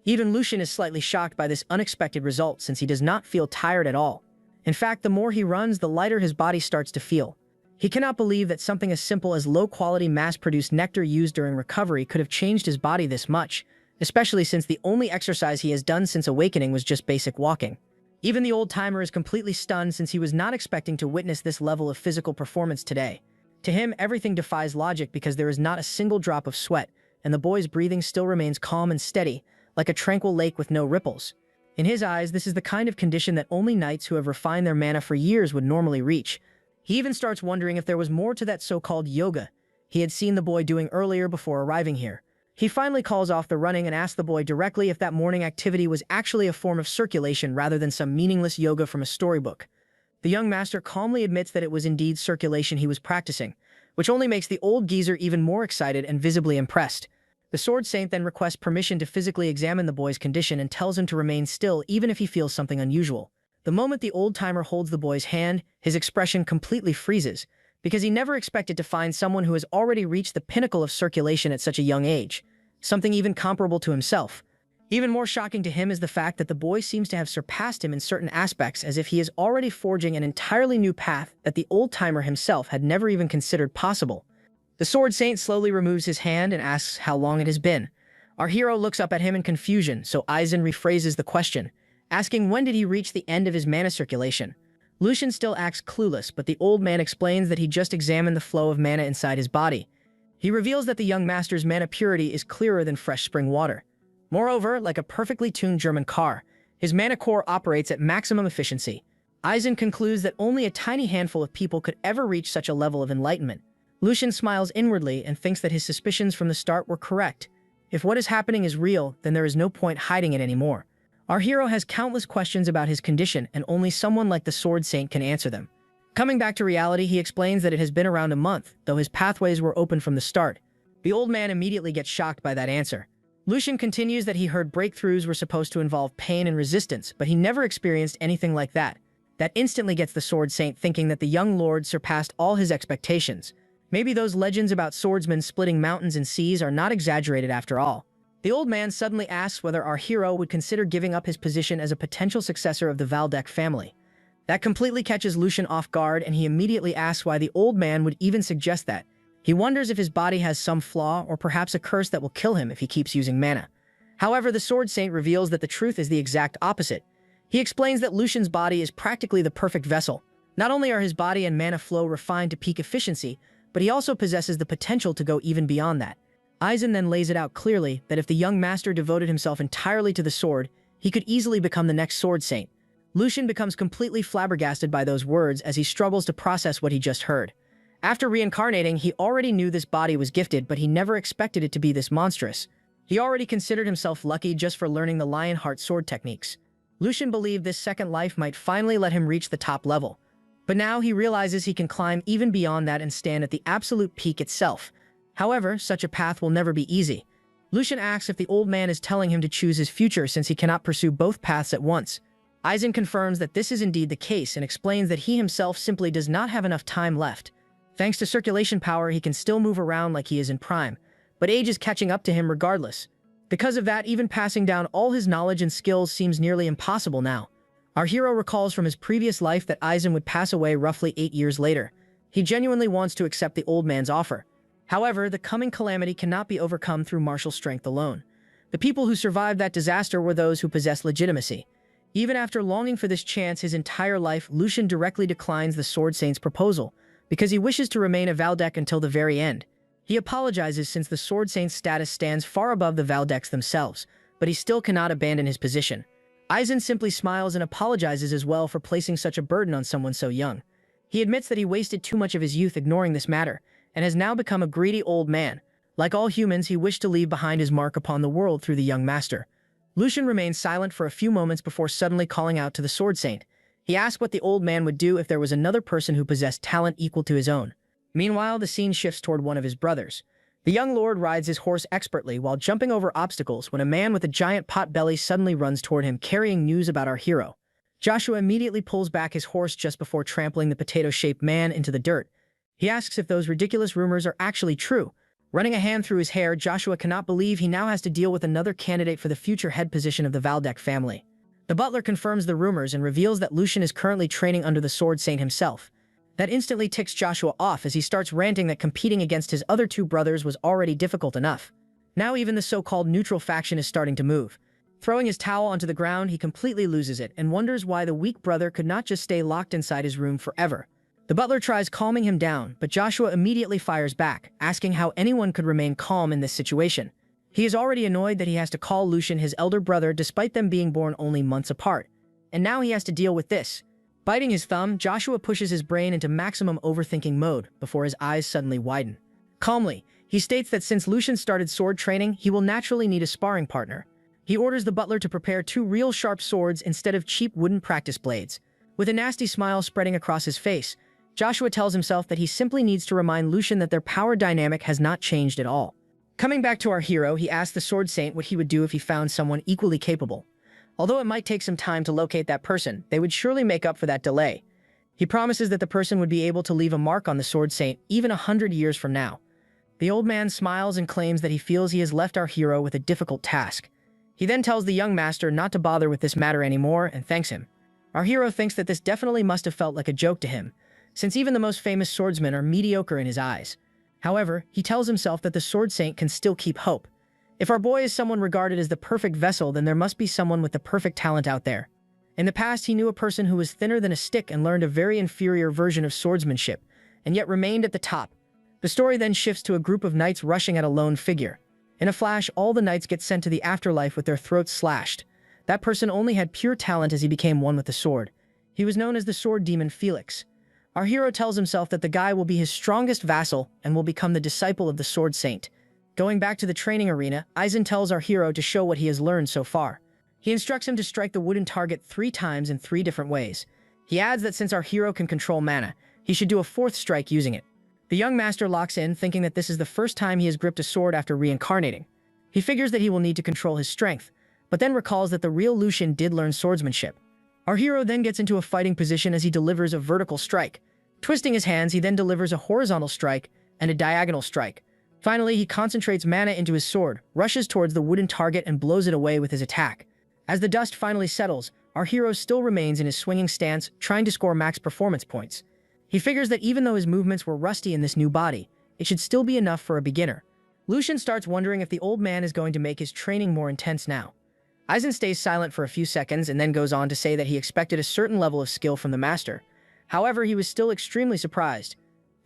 Even Lucian is slightly shocked by this unexpected result, since he does not feel tired at all. In fact, the more he runs, the lighter his body starts to feel. He cannot believe that something as simple as low-quality mass-produced nectar used during recovery could have changed his body this much, especially since the only exercise he has done since awakening was just basic walking. Even the old-timer is completely stunned, since he was not expecting to witness this level of physical performance today. To him, everything defies logic because there is not a single drop of sweat, and the boy's breathing still remains calm and steady, like a tranquil lake with no ripples. In his eyes, this is the kind of condition that only knights who have refined their mana for years would normally reach. He even starts wondering if there was more to that so-called yoga he had seen the boy doing earlier before arriving here. He finally calls off the running and asks the boy directly if that morning activity was actually a form of circulation rather than some meaningless yoga from a storybook. The young master calmly admits that it was indeed circulation he was practicing, which only makes the old geezer even more excited and visibly impressed. The Sword Saint then requests permission to physically examine the boy's condition and tells him to remain still even if he feels something unusual. The moment the old-timer holds the boy's hand, his expression completely freezes, because he never expected to find someone who has already reached the pinnacle of circulation at such a young age, something even comparable to himself. Even more shocking to him is the fact that the boy seems to have surpassed him in certain aspects, as if he is already forging an entirely new path that the old-timer himself had never even considered possible. The Sword Saint slowly removes his hand and asks how long it has been. Our hero looks up at him in confusion, so Aizen rephrases the question, asking when did he reach the end of his mana circulation. Lucian still acts clueless, but the old man explains that he just examined the flow of mana inside his body. He reveals that the young master's mana purity is clearer than fresh spring water. Moreover, like a perfectly tuned German car, his mana core operates at maximum efficiency. Aizen concludes that only a tiny handful of people could ever reach such a level of enlightenment. Lucian smiles inwardly and thinks that his suspicions from the start were correct. If what is happening is real, then there is no point hiding it anymore. Our hero has countless questions about his condition, and only someone like the Sword Saint can answer them. Coming back to reality, he explains that it has been around a month, though his pathways were open from the start. The old man immediately gets shocked by that answer. Lucian continues that he heard breakthroughs were supposed to involve pain and resistance, but he never experienced anything like that. That instantly gets the Sword Saint thinking that the young lord surpassed all his expectations. Maybe those legends about swordsmen splitting mountains and seas are not exaggerated after all. The old man suddenly asks whether our hero would consider giving up his position as a potential successor of the Valdek family. That completely catches Lucian off guard, and he immediately asks why the old man would even suggest that. He wonders if his body has some flaw or perhaps a curse that will kill him if he keeps using mana. However, the Sword Saint reveals that the truth is the exact opposite. He explains that Lucian's body is practically the perfect vessel. Not only are his body and mana flow refined to peak efficiency, but he also possesses the potential to go even beyond that. Aizen then lays it out clearly that if the young master devoted himself entirely to the sword, he could easily become the next Sword Saint. Lucian becomes completely flabbergasted by those words as he struggles to process what he just heard. After reincarnating, he already knew this body was gifted, but he never expected it to be this monstrous. He already considered himself lucky just for learning the Lionheart sword techniques. Lucian believed this second life might finally let him reach the top level. But now he realizes he can climb even beyond that and stand at the absolute peak itself. However, such a path will never be easy. Lucian asks if the old man is telling him to choose his future since he cannot pursue both paths at once. Aizen confirms that this is indeed the case and explains that he himself simply does not have enough time left. Thanks to circulation power, he can still move around like he is in prime, but age is catching up to him regardless. Because of that, even passing down all his knowledge and skills seems nearly impossible now. Our hero recalls from his previous life that Aizen would pass away roughly 8 years later. He genuinely wants to accept the old man's offer. However, the coming calamity cannot be overcome through martial strength alone. The people who survived that disaster were those who possessed legitimacy. Even after longing for this chance his entire life, Lucian directly declines the Sword Saint's proposal, because he wishes to remain a Valdec until the very end. He apologizes since the Sword Saint's status stands far above the Valdecs themselves, but he still cannot abandon his position. Aizen simply smiles and apologizes as well for placing such a burden on someone so young. He admits that he wasted too much of his youth ignoring this matter, and has now become a greedy old man. Like all humans, he wished to leave behind his mark upon the world through the young master. Lucian remains silent for a few moments before suddenly calling out to the Sword Saint. He asks what the old man would do if there was another person who possessed talent equal to his own. Meanwhile, the scene shifts toward one of his brothers. The young lord rides his horse expertly while jumping over obstacles when a man with a giant pot belly suddenly runs toward him carrying news about our hero. Joshua immediately pulls back his horse just before trampling the potato-shaped man into the dirt. He asks if those ridiculous rumors are actually true. Running a hand through his hair, Joshua cannot believe he now has to deal with another candidate for the future head position of the Valdec family. The butler confirms the rumors and reveals that Lucian is currently training under the Sword Saint himself. That instantly ticks Joshua off as he starts ranting that competing against his other two brothers was already difficult enough. Now even the so-called neutral faction is starting to move. Throwing his towel onto the ground, he completely loses it and wonders why the weak brother could not just stay locked inside his room forever. The butler tries calming him down, but Joshua immediately fires back, asking how anyone could remain calm in this situation. He is already annoyed that he has to call Lucian his elder brother despite them being born only months apart. And now he has to deal with this. Biting his thumb, Joshua pushes his brain into maximum overthinking mode before his eyes suddenly widen. Calmly, he states that since Lucian started sword training, he will naturally need a sparring partner. He orders the butler to prepare 2 real sharp swords instead of cheap wooden practice blades. With a nasty smile spreading across his face, Joshua tells himself that he simply needs to remind Lucian that their power dynamic has not changed at all. Coming back to our hero, he asks the Sword Saint what he would do if he found someone equally capable. Although it might take some time to locate that person, they would surely make up for that delay. He promises that the person would be able to leave a mark on the Sword Saint even 100 years from now. The old man smiles and claims that he feels he has left our hero with a difficult task. He then tells the young master not to bother with this matter anymore and thanks him. Our hero thinks that this definitely must have felt like a joke to him, since even the most famous swordsmen are mediocre in his eyes. However, he tells himself that the Sword Saint can still keep hope. If our boy is someone regarded as the perfect vessel, then there must be someone with the perfect talent out there. In the past, he knew a person who was thinner than a stick and learned a very inferior version of swordsmanship, and yet remained at the top. The story then shifts to a group of knights rushing at a lone figure. In a flash, all the knights get sent to the afterlife with their throats slashed. That person only had pure talent as he became one with the sword. He was known as the sword demon Felix. Our hero tells himself that the guy will be his strongest vassal and will become the disciple of the Sword Saint. Going back to the training arena, Aizen tells our hero to show what he has learned so far. He instructs him to strike the wooden target 3 times in 3 different ways. He adds that since our hero can control mana, he should do a 4th strike using it. The young master locks in, thinking that this is the first time he has gripped a sword after reincarnating. He figures that he will need to control his strength, but then recalls that the real Lucian did learn swordsmanship. Our hero then gets into a fighting position as he delivers a vertical strike. Twisting his hands, he then delivers a horizontal strike and a diagonal strike. Finally, he concentrates mana into his sword, rushes towards the wooden target and blows it away with his attack. As the dust finally settles, our hero still remains in his swinging stance, trying to score max performance points. He figures that even though his movements were rusty in this new body, it should still be enough for a beginner. Lucian starts wondering if the old man is going to make his training more intense now. Aizen stays silent for a few seconds and then goes on to say that he expected a certain level of skill from the master. However, he was still extremely surprised.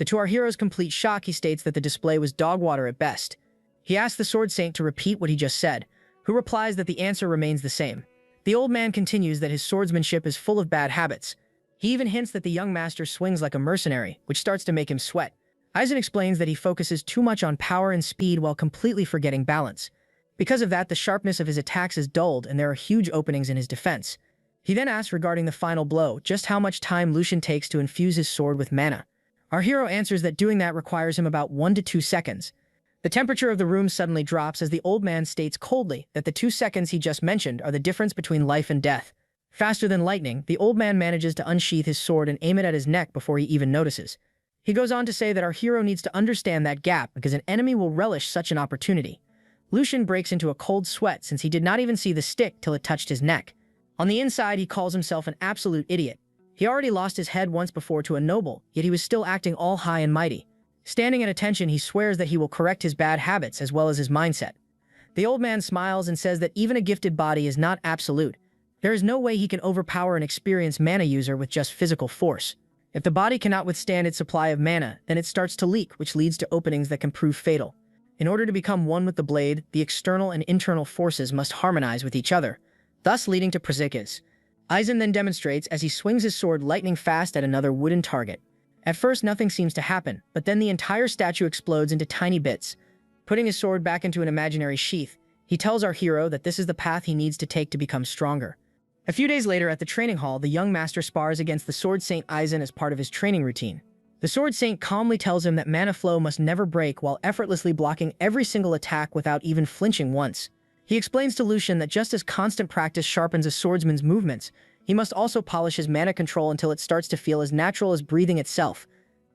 To our hero's complete shock, he states that the display was dog water at best. He asks the Sword Saint to repeat what he just said, who replies that the answer remains the same. The old man continues that his swordsmanship is full of bad habits. He even hints that the young master swings like a mercenary, which starts to make him sweat. Aizen explains that he focuses too much on power and speed while completely forgetting balance. Because of that, the sharpness of his attacks is dulled and there are huge openings in his defense. He then asks regarding the final blow, just how much time Lucian takes to infuse his sword with mana. Our hero answers that doing that requires him about 1 to 2 seconds. The temperature of the room suddenly drops as the old man states coldly that the 2 seconds he just mentioned are the difference between life and death. Faster than lightning, the old man manages to unsheath his sword and aim it at his neck before he even notices. He goes on to say that our hero needs to understand that gap because an enemy will relish such an opportunity. Lucian breaks into a cold sweat since he did not even see the stick till it touched his neck. On the inside, he calls himself an absolute idiot. He already lost his head once before to a noble, yet he was still acting all high and mighty. Standing at attention, he swears that he will correct his bad habits as well as his mindset. The old man smiles and says that even a gifted body is not absolute. There is no way he can overpower an experienced mana user with just physical force. If the body cannot withstand its supply of mana, then it starts to leak, which leads to openings that can prove fatal. In order to become one with the blade, the external and internal forces must harmonize with each other, thus leading to precipices. Aizen then demonstrates as he swings his sword lightning fast at another wooden target. At first, nothing seems to happen, but then the entire statue explodes into tiny bits. Putting his sword back into an imaginary sheath, he tells our hero that this is the path he needs to take to become stronger. A few days later at the training hall, the young master spars against the Sword Saint Aizen as part of his training routine. The Sword Saint calmly tells him that mana flow must never break while effortlessly blocking every single attack without even flinching once. He explains to Lucian that just as constant practice sharpens a swordsman's movements, he must also polish his mana control until it starts to feel as natural as breathing itself.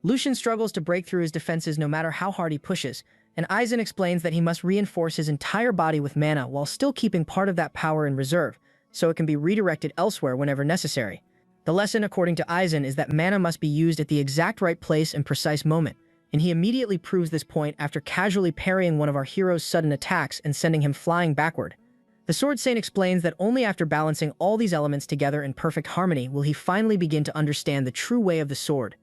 Lucian struggles to break through his defenses no matter how hard he pushes, and Aizen explains that he must reinforce his entire body with mana while still keeping part of that power in reserve, so it can be redirected elsewhere whenever necessary. The lesson, according to Aizen, is that mana must be used at the exact right place and precise moment, and he immediately proves this point after casually parrying one of our hero's sudden attacks and sending him flying backward. The Sword Saint explains that only after balancing all these elements together in perfect harmony will he finally begin to understand the true way of the sword.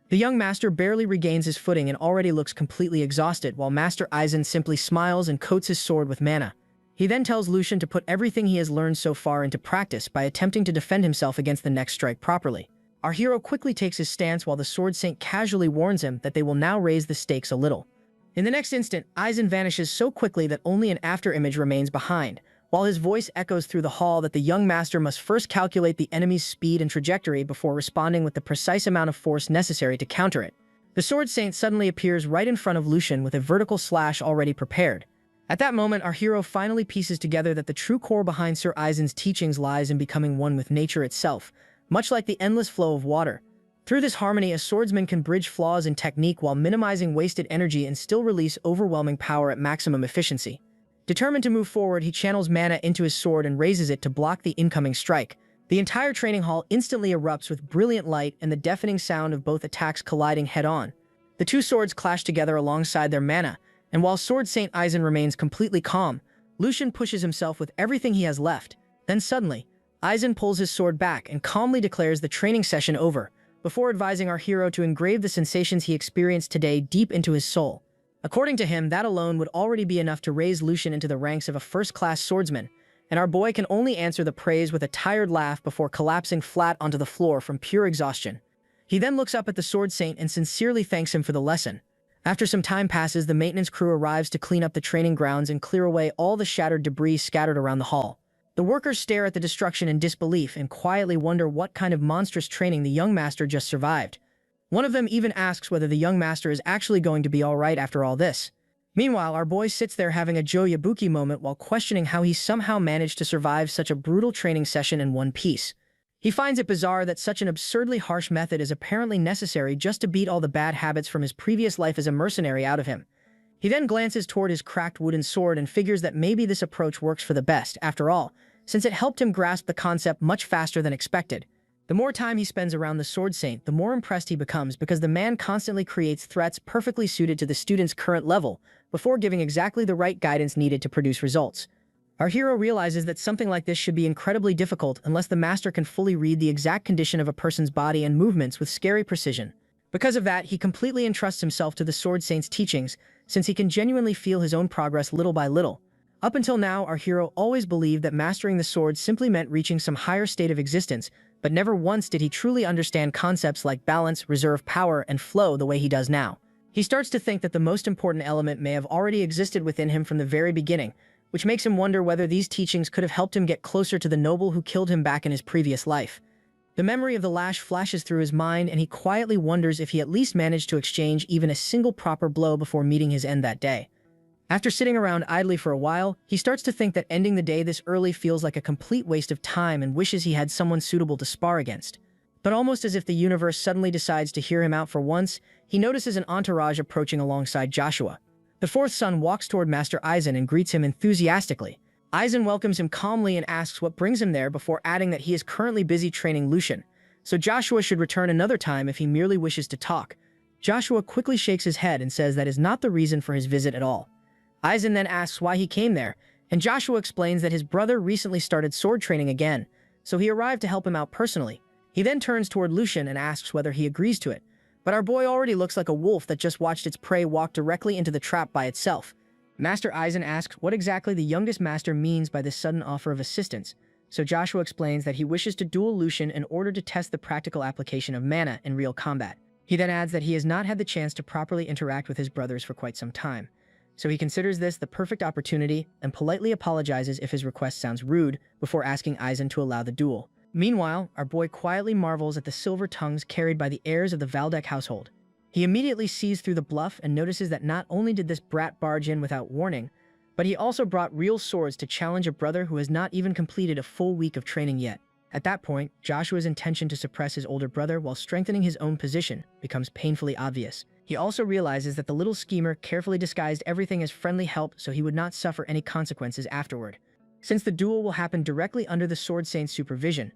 The young master barely regains his footing and already looks completely exhausted, while Master Aizen simply smiles and coats his sword with mana. He then tells Lucian to put everything he has learned so far into practice by attempting to defend himself against the next strike properly. Our hero quickly takes his stance while the Sword Saint casually warns him that they will now raise the stakes a little. In the next instant, Aizen vanishes so quickly that only an afterimage remains behind, while his voice echoes through the hall that the young master must first calculate the enemy's speed and trajectory before responding with the precise amount of force necessary to counter it. The Sword Saint suddenly appears right in front of Lucian with a vertical slash already prepared. At that moment, our hero finally pieces together that the true core behind Sir Aizen's teachings lies in becoming one with nature itself, much like the endless flow of water. Through this harmony, a swordsman can bridge flaws in technique while minimizing wasted energy and still release overwhelming power at maximum efficiency. Determined to move forward, he channels mana into his sword and raises it to block the incoming strike. The entire training hall instantly erupts with brilliant light and the deafening sound of both attacks colliding head-on. The two swords clash together alongside their mana, and while Sword Saint Aizen remains completely calm, Lucian pushes himself with everything he has left. Then suddenly, Aizen pulls his sword back and calmly declares the training session over, before advising our hero to engrave the sensations he experienced today deep into his soul. According to him, that alone would already be enough to raise Lucian into the ranks of a first-class swordsman, and our boy can only answer the praise with a tired laugh before collapsing flat onto the floor from pure exhaustion. He then looks up at the Sword Saint and sincerely thanks him for the lesson. After some time passes, the maintenance crew arrives to clean up the training grounds and clear away all the shattered debris scattered around the hall. The workers stare at the destruction in disbelief and quietly wonder what kind of monstrous training the young master just survived. One of them even asks whether the young master is actually going to be alright after all this. Meanwhile, our boy sits there having a Joe Yabuki moment while questioning how he somehow managed to survive such a brutal training session in one piece. He finds it bizarre that such an absurdly harsh method is apparently necessary just to beat all the bad habits from his previous life as a mercenary out of him. He then glances toward his cracked wooden sword and figures that maybe this approach works for the best, after all, since it helped him grasp the concept much faster than expected. The more time he spends around the Sword Saint, the more impressed he becomes because the man constantly creates threats perfectly suited to the student's current level, before giving exactly the right guidance needed to produce results. Our hero realizes that something like this should be incredibly difficult unless the master can fully read the exact condition of a person's body and movements with scary precision. Because of that, he completely entrusts himself to the Sword Saint's teachings, since he can genuinely feel his own progress little by little. Up until now, our hero always believed that mastering the sword simply meant reaching some higher state of existence, but never once did he truly understand concepts like balance, reserve power, and flow the way he does now. He starts to think that the most important element may have already existed within him from the very beginning, which makes him wonder whether these teachings could have helped him get closer to the noble who killed him back in his previous life. The memory of the lash flashes through his mind, and he quietly wonders if he at least managed to exchange even a single proper blow before meeting his end that day. After sitting around idly for a while, he starts to think that ending the day this early feels like a complete waste of time and wishes he had someone suitable to spar against. But almost as if the universe suddenly decides to hear him out for once, he notices an entourage approaching alongside Joshua. The fourth son walks toward Master Aizen and greets him enthusiastically. Aizen welcomes him calmly and asks what brings him there before adding that he is currently busy training Lucian, so Joshua should return another time if he merely wishes to talk. Joshua quickly shakes his head and says that is not the reason for his visit at all. Aizen then asks why he came there, and Joshua explains that his brother recently started sword training again, so he arrived to help him out personally. He then turns toward Lucian and asks whether he agrees to it, but our boy already looks like a wolf that just watched its prey walk directly into the trap by itself. Master Aizen asks what exactly the youngest master means by this sudden offer of assistance, so Joshua explains that he wishes to duel Lucian in order to test the practical application of mana in real combat. He then adds that he has not had the chance to properly interact with his brothers for quite some time, so he considers this the perfect opportunity and politely apologizes if his request sounds rude before asking Aizen to allow the duel. Meanwhile, our boy quietly marvels at the silver tongues carried by the heirs of the Valdek household. He immediately sees through the bluff and notices that not only did this brat barge in without warning, but he also brought real swords to challenge a brother who has not even completed a full week of training yet. At that point, Joshua's intention to suppress his older brother while strengthening his own position becomes painfully obvious. He also realizes that the little schemer carefully disguised everything as friendly help so he would not suffer any consequences afterward. Since the duel will happen directly under the Sword Saint's supervision,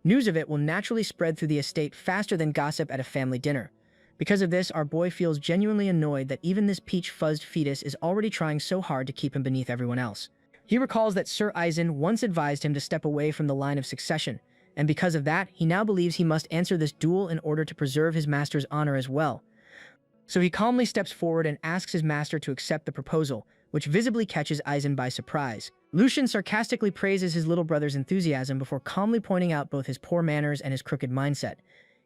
news of it will naturally spread through the estate faster than gossip at a family dinner. Because of this, our boy feels genuinely annoyed that even this peach-fuzzed fetus is already trying so hard to keep him beneath everyone else. He recalls that Sir Aizen once advised him to step away from the line of succession, and because of that, he now believes he must answer this duel in order to preserve his master's honor as well. So he calmly steps forward and asks his master to accept the proposal, which visibly catches Aizen by surprise. Lucian sarcastically praises his little brother's enthusiasm before calmly pointing out both his poor manners and his crooked mindset.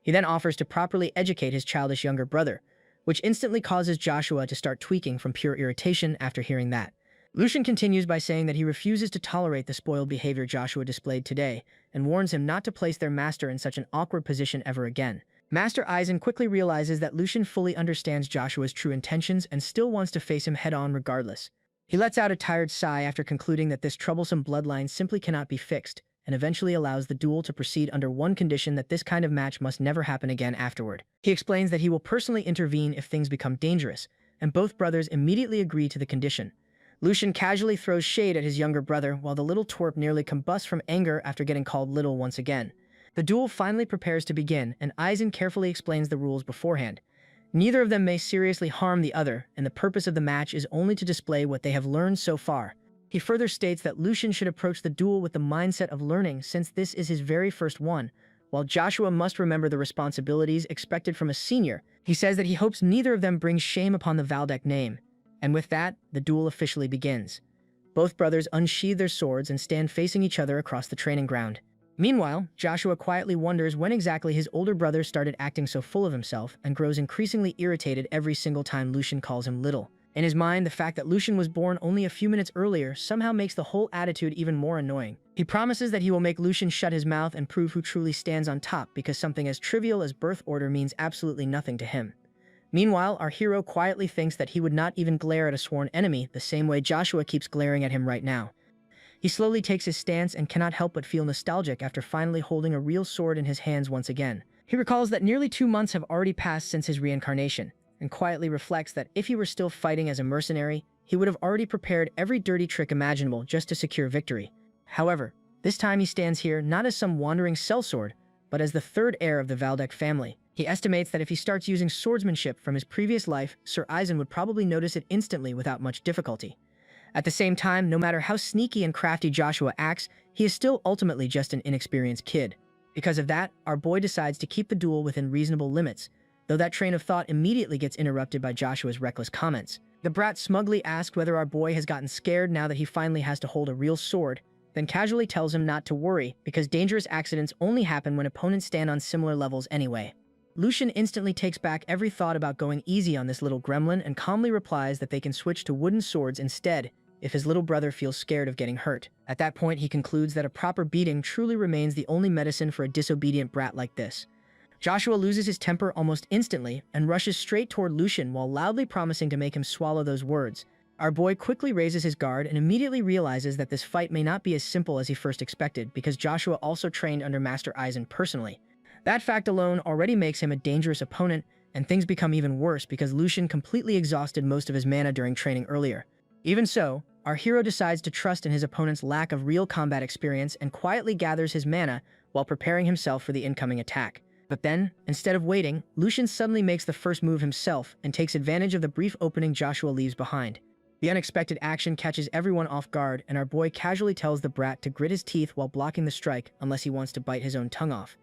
He then offers to properly educate his childish younger brother, which instantly causes Joshua to start tweaking from pure irritation after hearing that. Lucian continues by saying that he refuses to tolerate the spoiled behavior Joshua displayed today, and warns him not to place their master in such an awkward position ever again. Master Aizen quickly realizes that Lucian fully understands Joshua's true intentions and still wants to face him head-on regardless. He lets out a tired sigh after concluding that this troublesome bloodline simply cannot be fixed, and eventually allows the duel to proceed under one condition: that this kind of match must never happen again afterward. He explains that he will personally intervene if things become dangerous, and both brothers immediately agree to the condition. Lucian casually throws shade at his younger brother, while the little twerp nearly combusts from anger after getting called little once again. The duel finally prepares to begin, and Aizen carefully explains the rules beforehand. Neither of them may seriously harm the other, and the purpose of the match is only to display what they have learned so far. He further states that Lucian should approach the duel with the mindset of learning, since this is his very first one, while Joshua must remember the responsibilities expected from a senior. He says that he hopes neither of them brings shame upon the Valdek name. And with that, the duel officially begins. Both brothers unsheathe their swords and stand facing each other across the training ground. Meanwhile, Joshua quietly wonders when exactly his older brother started acting so full of himself and grows increasingly irritated every single time Lucian calls him little. In his mind, the fact that Lucian was born only a few minutes earlier somehow makes the whole attitude even more annoying. He promises that he will make Lucian shut his mouth and prove who truly stands on top, because something as trivial as birth order means absolutely nothing to him. Meanwhile, our hero quietly thinks that he would not even glare at a sworn enemy the same way Joshua keeps glaring at him right now. He slowly takes his stance and cannot help but feel nostalgic after finally holding a real sword in his hands once again. He recalls that nearly 2 months have already passed since his reincarnation, and quietly reflects that if he were still fighting as a mercenary, he would have already prepared every dirty trick imaginable just to secure victory. However, this time he stands here not as some wandering sellsword, but as the third heir of the Valdek family. He estimates that if he starts using swordsmanship from his previous life, Sir Aizen would probably notice it instantly without much difficulty. At the same time, no matter how sneaky and crafty Joshua acts, he is still ultimately just an inexperienced kid. Because of that, our boy decides to keep the duel within reasonable limits, though that train of thought immediately gets interrupted by Joshua's reckless comments. The brat smugly asks whether our boy has gotten scared now that he finally has to hold a real sword, then casually tells him not to worry, because dangerous accidents only happen when opponents stand on similar levels anyway. Lucian instantly takes back every thought about going easy on this little gremlin and calmly replies that they can switch to wooden swords instead if his little brother feels scared of getting hurt. At that point, he concludes that a proper beating truly remains the only medicine for a disobedient brat like this. Joshua loses his temper almost instantly and rushes straight toward Lucian while loudly promising to make him swallow those words. Our boy quickly raises his guard and immediately realizes that this fight may not be as simple as he first expected because Joshua also trained under Master Aizen personally. That fact alone already makes him a dangerous opponent, and things become even worse because Lucian completely exhausted most of his mana during training earlier. Even so, our hero decides to trust in his opponent's lack of real combat experience and quietly gathers his mana while preparing himself for the incoming attack. But then, instead of waiting, Lucian suddenly makes the first move himself and takes advantage of the brief opening Joshua leaves behind. The unexpected action catches everyone off guard, and our boy casually tells the brat to grit his teeth while blocking the strike unless he wants to bite his own tongue off.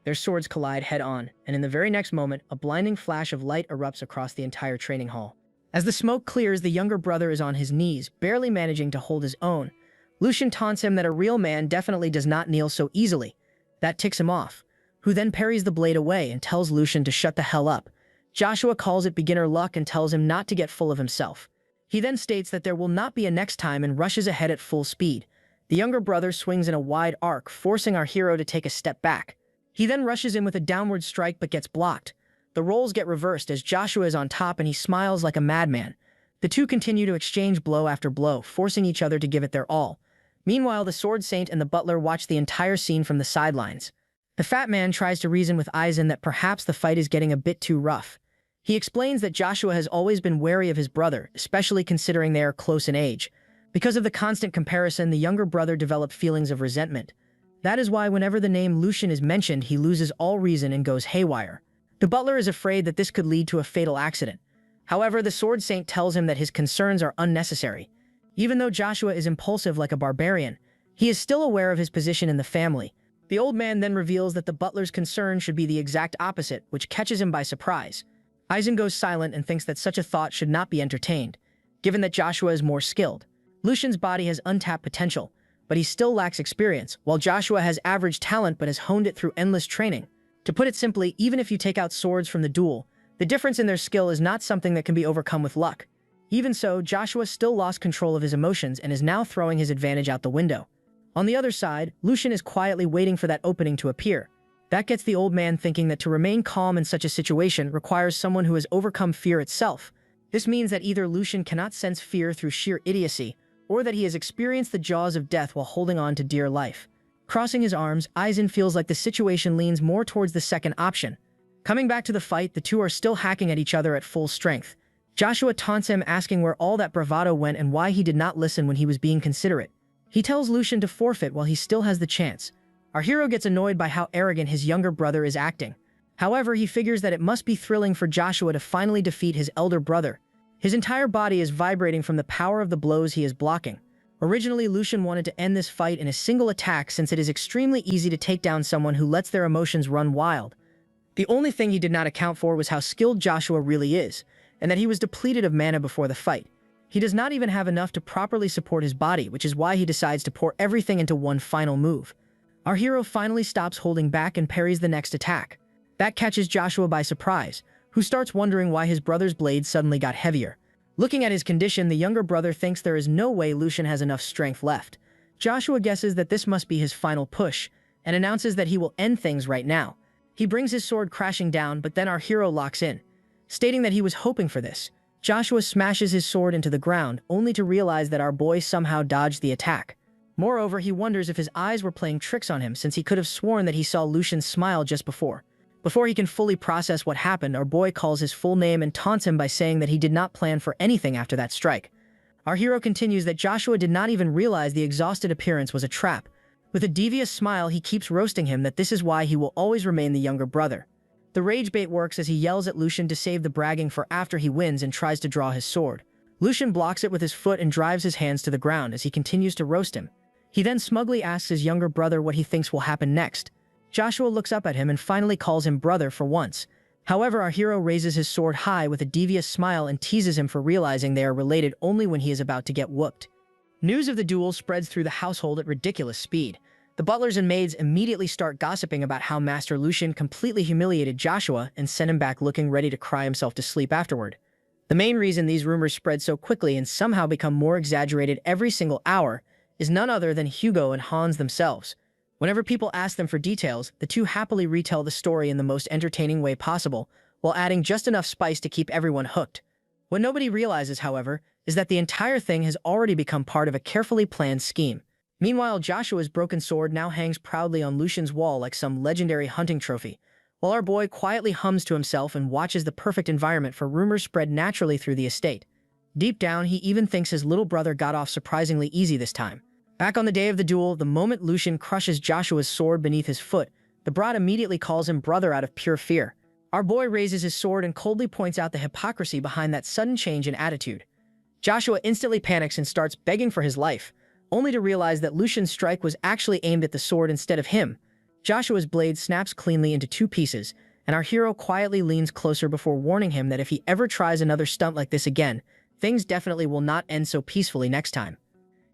Their swords collide head-on, and in the very next moment, a blinding flash of light erupts across the entire training hall. As the smoke clears, the younger brother is on his knees, barely managing to hold his own. Lucian taunts him that a real man definitely does not kneel so easily. That ticks him off, who then parries the blade away and tells Lucian to shut the hell up. Joshua calls it beginner luck and tells him not to get full of himself. He then states that there will not be a next time and rushes ahead at full speed. The younger brother swings in a wide arc, forcing our hero to take a step back. He then rushes in with a downward strike but gets blocked. The roles get reversed as Joshua is on top and he smiles like a madman. The two continue to exchange blow after blow, forcing each other to give it their all. Meanwhile, the Sword Saint and the butler watch the entire scene from the sidelines. The fat man tries to reason with Aizen that perhaps the fight is getting a bit too rough. He explains that Joshua has always been wary of his brother, especially considering they are close in age. Because of the constant comparison, the younger brother developed feelings of resentment. That is why whenever the name Lucian is mentioned, he loses all reason and goes haywire. The butler is afraid that this could lead to a fatal accident. However, the Sword Saint tells him that his concerns are unnecessary. Even though Joshua is impulsive like a barbarian, he is still aware of his position in the family. The old man then reveals that the butler's concern should be the exact opposite, which catches him by surprise. Aizen goes silent and thinks that such a thought should not be entertained, given that Joshua is more skilled. Lucian's body has untapped potential, but he still lacks experience, while Joshua has average talent but has honed it through endless training. To put it simply, even if you take out swords from the duel, the difference in their skill is not something that can be overcome with luck. Even so, Joshua still lost control of his emotions and is now throwing his advantage out the window. On the other side, Lucian is quietly waiting for that opening to appear. That gets the old man thinking that to remain calm in such a situation requires someone who has overcome fear itself. This means that either Lucian cannot sense fear through sheer idiocy, or that he has experienced the jaws of death while holding on to dear life. Crossing his arms, Aizen feels like the situation leans more towards the second option. Coming back to the fight, the two are still hacking at each other at full strength. Joshua taunts him, asking where all that bravado went and why he did not listen when he was being considerate. He tells Lucian to forfeit while he still has the chance. Our hero gets annoyed by how arrogant his younger brother is acting. However, he figures that it must be thrilling for Joshua to finally defeat his elder brother. His entire body is vibrating from the power of the blows he is blocking. Originally, Lucian wanted to end this fight in a single attack since it is extremely easy to take down someone who lets their emotions run wild. The only thing he did not account for was how skilled Joshua really is, and that he was depleted of mana before the fight. He does not even have enough to properly support his body, which is why he decides to pour everything into one final move. Our hero finally stops holding back and parries the next attack. That catches Joshua by surprise, who starts wondering why his brother's blade suddenly got heavier. Looking at his condition, the younger brother thinks there is no way Lucian has enough strength left. Joshua guesses that this must be his final push, and announces that he will end things right now. He brings his sword crashing down, but then our hero locks in, stating that he was hoping for this. Joshua smashes his sword into the ground, only to realize that our boy somehow dodged the attack. Moreover, he wonders if his eyes were playing tricks on him, since he could have sworn that he saw Lucian smile just before. Before he can fully process what happened, our boy calls his full name and taunts him by saying that he did not plan for anything after that strike. Our hero continues that Joshua did not even realize the exhausted appearance was a trap. With a devious smile, he keeps roasting him that this is why he will always remain the younger brother. The rage bait works as he yells at Lucian to save the bragging for after he wins and tries to draw his sword. Lucian blocks it with his foot and drives his hands to the ground as he continues to roast him. He then smugly asks his younger brother what he thinks will happen next. Joshua looks up at him and finally calls him brother for once. However, our hero raises his sword high with a devious smile and teases him for realizing they are related only when he is about to get whooped. News of the duel spreads through the household at ridiculous speed. The butlers and maids immediately start gossiping about how Master Lucian completely humiliated Joshua and sent him back looking ready to cry himself to sleep afterward. The main reason these rumors spread so quickly and somehow become more exaggerated every single hour is none other than Hugo and Hans themselves. Whenever people ask them for details, the two happily retell the story in the most entertaining way possible, while adding just enough spice to keep everyone hooked. What nobody realizes, however, is that the entire thing has already become part of a carefully planned scheme. Meanwhile, Joshua's broken sword now hangs proudly on Lucian's wall like some legendary hunting trophy, while our boy quietly hums to himself and watches the perfect environment for rumors spread naturally through the estate. Deep down, he even thinks his little brother got off surprisingly easy this time. Back on the day of the duel, the moment Lucian crushes Joshua's sword beneath his foot, the Brat immediately calls him brother out of pure fear. Our boy raises his sword and coldly points out the hypocrisy behind that sudden change in attitude. Joshua instantly panics and starts begging for his life, only to realize that Lucian's strike was actually aimed at the sword instead of him. Joshua's blade snaps cleanly into two pieces, and our hero quietly leans closer before warning him that if he ever tries another stunt like this again, things definitely will not end so peacefully next time.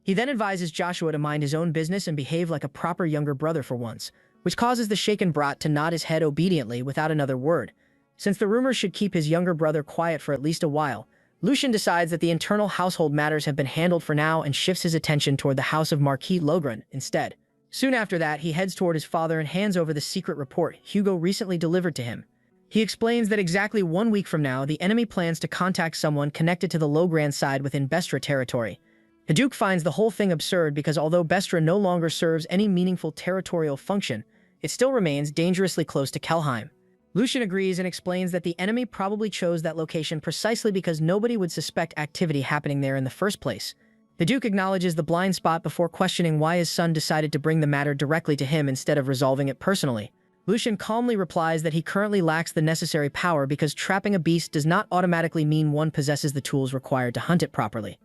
He then advises Joshua to mind his own business and behave like a proper younger brother for once, which causes the shaken Brat to nod his head obediently without another word. Since the rumors should keep his younger brother quiet for at least a while, Lucian decides that the internal household matters have been handled for now and shifts his attention toward the house of Marquis Logren instead. Soon after that, he heads toward his father and hands over the secret report Hugo recently delivered to him. He explains that exactly 1 week from now, the enemy plans to contact someone connected to the Logran side within Bestra territory. The Duke finds the whole thing absurd because although Bestra no longer serves any meaningful territorial function, it still remains dangerously close to Kelheim. Lucian agrees and explains that the enemy probably chose that location precisely because nobody would suspect activity happening there in the first place. The Duke acknowledges the blind spot before questioning why his son decided to bring the matter directly to him instead of resolving it personally. Lucian calmly replies that he currently lacks the necessary power because trapping a beast does not automatically mean one possesses the tools required to hunt it properly.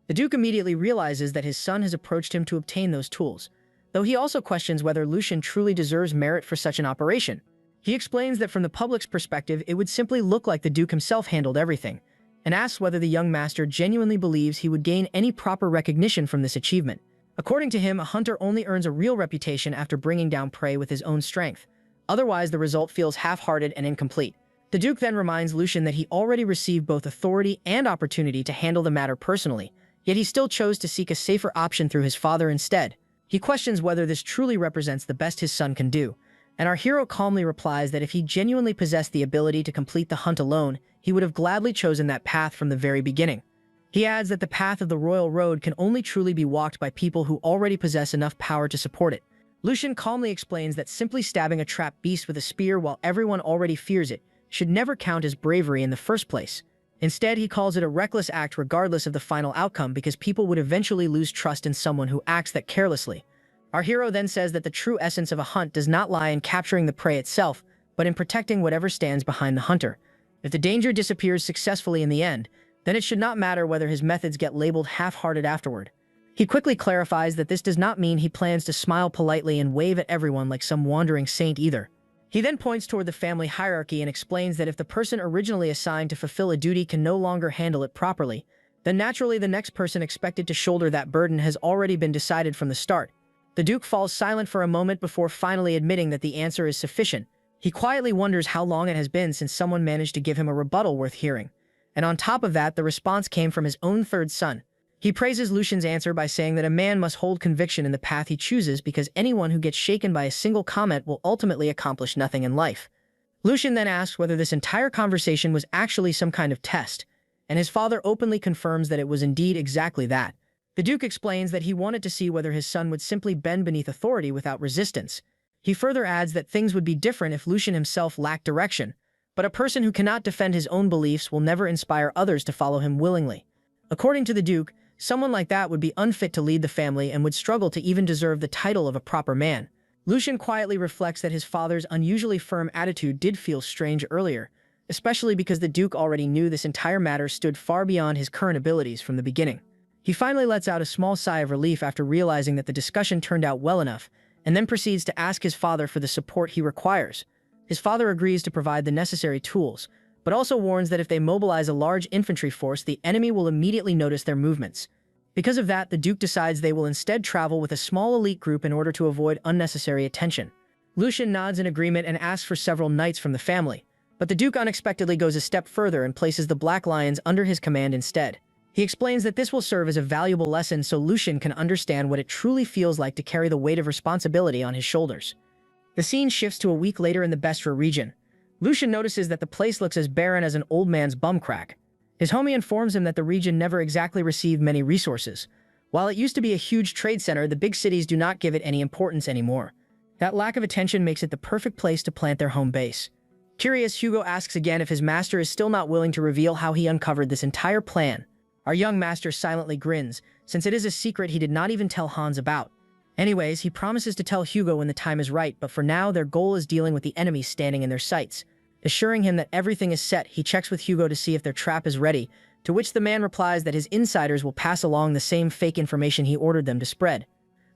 The Duke immediately realizes that his son has approached him to obtain those tools, though he also questions whether Lucian truly deserves merit for such an operation. He explains that from the public's perspective, it would simply look like the Duke himself handled everything, and asks whether the young master genuinely believes he would gain any proper recognition from this achievement. According to him, a hunter only earns a real reputation after bringing down prey with his own strength. Otherwise, the result feels half-hearted and incomplete. The Duke then reminds Lucian that he already received both authority and opportunity to handle the matter personally, yet he still chose to seek a safer option through his father instead. He questions whether this truly represents the best his son can do, and our hero calmly replies that if he genuinely possessed the ability to complete the hunt alone, he would have gladly chosen that path from the very beginning. He adds that the path of the Royal Road can only truly be walked by people who already possess enough power to support it. Lucian calmly explains that simply stabbing a trapped beast with a spear while everyone already fears it should never count as bravery in the first place. Instead, he calls it a reckless act regardless of the final outcome because people would eventually lose trust in someone who acts that carelessly. Our hero then says that the true essence of a hunt does not lie in capturing the prey itself, but in protecting whatever stands behind the hunter. If the danger disappears successfully in the end, then it should not matter whether his methods get labeled half-hearted afterward. He quickly clarifies that this does not mean he plans to smile politely and wave at everyone like some wandering saint either. He then points toward the family hierarchy and explains that if the person originally assigned to fulfill a duty can no longer handle it properly, then naturally the next person expected to shoulder that burden has already been decided from the start. The Duke falls silent for a moment before finally admitting that the answer is sufficient. He quietly wonders how long it has been since someone managed to give him a rebuttal worth hearing. And on top of that, the response came from his own third son. He praises Lucian's answer by saying that a man must hold conviction in the path he chooses because anyone who gets shaken by a single comment will ultimately accomplish nothing in life. Lucian then asks whether this entire conversation was actually some kind of test, and his father openly confirms that it was indeed exactly that. The Duke explains that he wanted to see whether his son would simply bend beneath authority without resistance. He further adds that things would be different if Lucian himself lacked direction, but a person who cannot defend his own beliefs will never inspire others to follow him willingly. According to the Duke, someone like that would be unfit to lead the family and would struggle to even deserve the title of a proper man. Lucian quietly reflects that his father's unusually firm attitude did feel strange earlier, especially because the Duke already knew this entire matter stood far beyond his current abilities from the beginning. He finally lets out a small sigh of relief after realizing that the discussion turned out well enough, and then proceeds to ask his father for the support he requires. His father agrees to provide the necessary tools, but also warns that if they mobilize a large infantry force, the enemy will immediately notice their movements. Because of that, the Duke decides they will instead travel with a small elite group in order to avoid unnecessary attention. Lucian nods in agreement and asks for several knights from the family, but the Duke unexpectedly goes a step further and places the Black Lions under his command instead. He explains that this will serve as a valuable lesson so Lucian can understand what it truly feels like to carry the weight of responsibility on his shoulders. The scene shifts to a week later in the Bestra region. Lucian notices that the place looks as barren as an old man's bum crack. His homie informs him that the region never exactly received many resources. While it used to be a huge trade center, the big cities do not give it any importance anymore. That lack of attention makes it the perfect place to plant their home base. Curious, Hugo asks again if his master is still not willing to reveal how he uncovered this entire plan. Our young master silently grins, since it is a secret he did not even tell Hans about. Anyways, he promises to tell Hugo when the time is right, but for now, their goal is dealing with the enemies standing in their sights. Assuring him that everything is set, he checks with Hugo to see if their trap is ready, to which the man replies that his insiders will pass along the same fake information he ordered them to spread.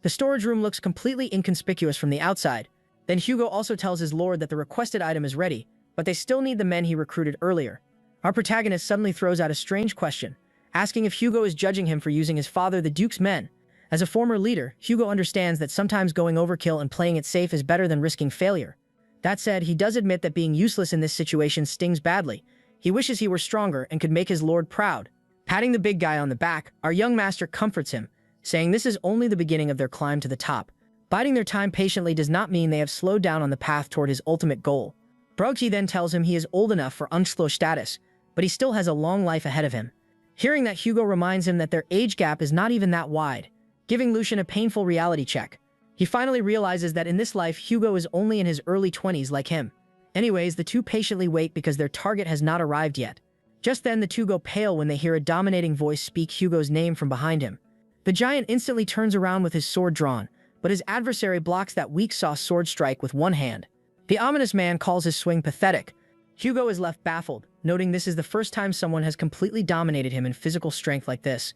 The storage room looks completely inconspicuous from the outside. Then Hugo also tells his lord that the requested item is ready, but they still need the men he recruited earlier. Our protagonist suddenly throws out a strange question, asking if Hugo is judging him for using his father, the Duke's men. As a former leader, Hugo understands that sometimes going overkill and playing it safe is better than risking failure. That said, he does admit that being useless in this situation stings badly. He wishes he were stronger and could make his lord proud. Patting the big guy on the back, our young master comforts him, saying this is only the beginning of their climb to the top. Biding their time patiently does not mean they have slowed down on the path toward his ultimate goal. Brogchi then tells him he is old enough for Unschlo status, but he still has a long life ahead of him. Hearing that, Hugo reminds him that their age gap is not even that wide, giving Lucian a painful reality check. He finally realizes that in this life, Hugo is only in his early 20s like him. Anyways, the two patiently wait because their target has not arrived yet. Just then, the two go pale when they hear a dominating voice speak Hugo's name from behind him. The giant instantly turns around with his sword drawn, but his adversary blocks that weak-sauce sword strike with one hand. The ominous man calls his swing pathetic. Hugo is left baffled, noting this is the first time someone has completely dominated him in physical strength like this.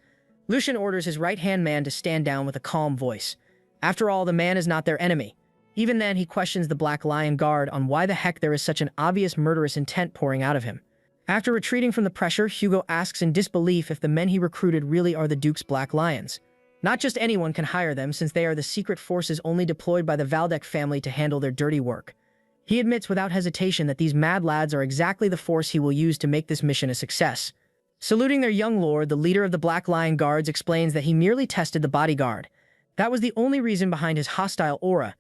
Lucian orders his right-hand man to stand down with a calm voice. After all, the man is not their enemy. Even then, he questions the Black Lion guard on why the heck there is such an obvious murderous intent pouring out of him. After retreating from the pressure, Hugo asks in disbelief if the men he recruited really are the Duke's Black Lions. Not just anyone can hire them, since they are the secret forces only deployed by the Valdek family to handle their dirty work. He admits without hesitation that these mad lads are exactly the force he will use to make this mission a success. Saluting their young lord, the leader of the Black Lion guards explains that he merely tested the bodyguard. That was the only reason behind his hostile aura.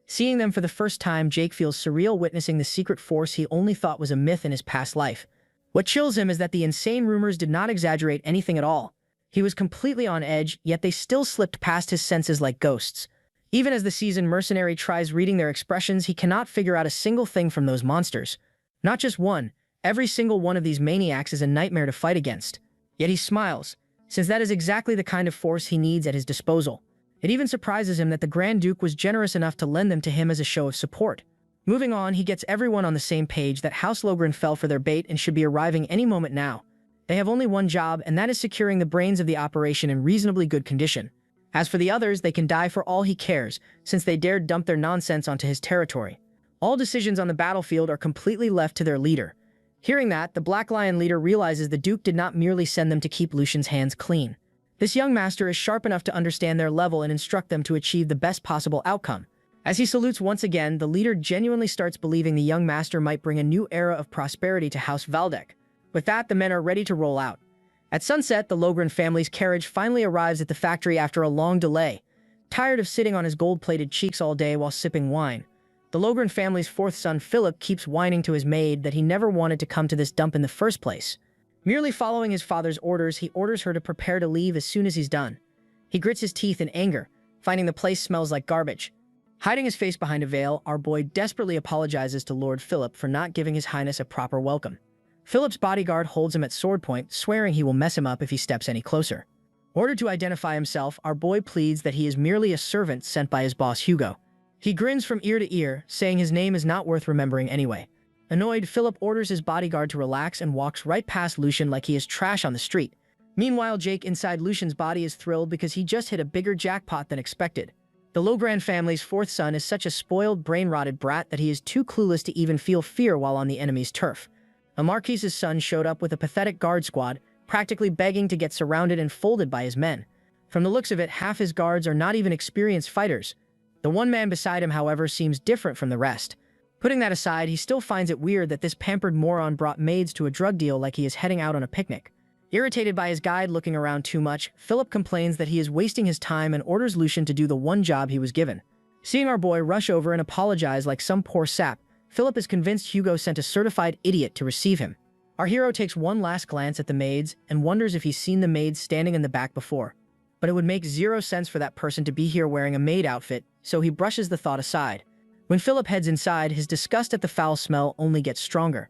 Seeing them for the first time, Jake feels surreal, witnessing the secret force he only thought was a myth in his past life. What chills him is that the insane rumors did not exaggerate anything at all. He was completely on edge, yet they still slipped past his senses like ghosts. Even as the seasoned mercenary tries reading their expressions, he cannot figure out a single thing from those monsters. Not just one, every single one of these maniacs is a nightmare to fight against. Yet he smiles, since that is exactly the kind of force he needs at his disposal. It even surprises him that the Grand Duke was generous enough to lend them to him as a show of support. Moving on, he gets everyone on the same page that House Logren fell for their bait and should be arriving any moment now. They have only one job, and that is securing the brains of the operation in reasonably good condition. As for the others, they can die for all he cares, since they dared dump their nonsense onto his territory. All decisions on the battlefield are completely left to their leader. Hearing that, the Black Lion leader realizes the Duke did not merely send them to keep Lucian's hands clean. This young master is sharp enough to understand their level and instruct them to achieve the best possible outcome. As he salutes once again, the leader genuinely starts believing the young master might bring a new era of prosperity to House Valdek. With that, the men are ready to roll out. At sunset, the Logren family's carriage finally arrives at the factory after a long delay. Tired of sitting on his gold-plated cheeks all day while sipping wine, the Logren family's fourth son, Philip, keeps whining to his maid that he never wanted to come to this dump in the first place. Merely following his father's orders, he orders her to prepare to leave as soon as he's done. He grits his teeth in anger, finding the place smells like garbage. Hiding his face behind a veil, our boy desperately apologizes to Lord Philip for not giving His Highness a proper welcome. Philip's bodyguard holds him at sword point, swearing he will mess him up if he steps any closer. Ordered to identify himself, our boy pleads that he is merely a servant sent by his boss Hugo. He grins from ear to ear, saying his name is not worth remembering anyway. Annoyed, Philip orders his bodyguard to relax and walks right past Lucian like he is trash on the street. Meanwhile, Jake inside Lucian's body is thrilled because he just hit a bigger jackpot than expected. The Logren family's fourth son is such a spoiled, brain-rotted brat that he is too clueless to even feel fear while on the enemy's turf. A Marquise's son showed up with a pathetic guard squad, practically begging to get surrounded and folded by his men. From the looks of it, half his guards are not even experienced fighters. The one man beside him, however, seems different from the rest. Putting that aside, he still finds it weird that this pampered moron brought maids to a drug deal like he is heading out on a picnic. Irritated by his guide looking around too much, Philip complains that he is wasting his time and orders Lucian to do the one job he was given. Seeing our boy rush over and apologize like some poor sap, Philip is convinced Hugo sent a certified idiot to receive him. Our hero takes one last glance at the maids and wonders if he's seen the maids standing in the back before. But it would make zero sense for that person to be here wearing a maid outfit, so he brushes the thought aside. When Philip heads inside, his disgust at the foul smell only gets stronger.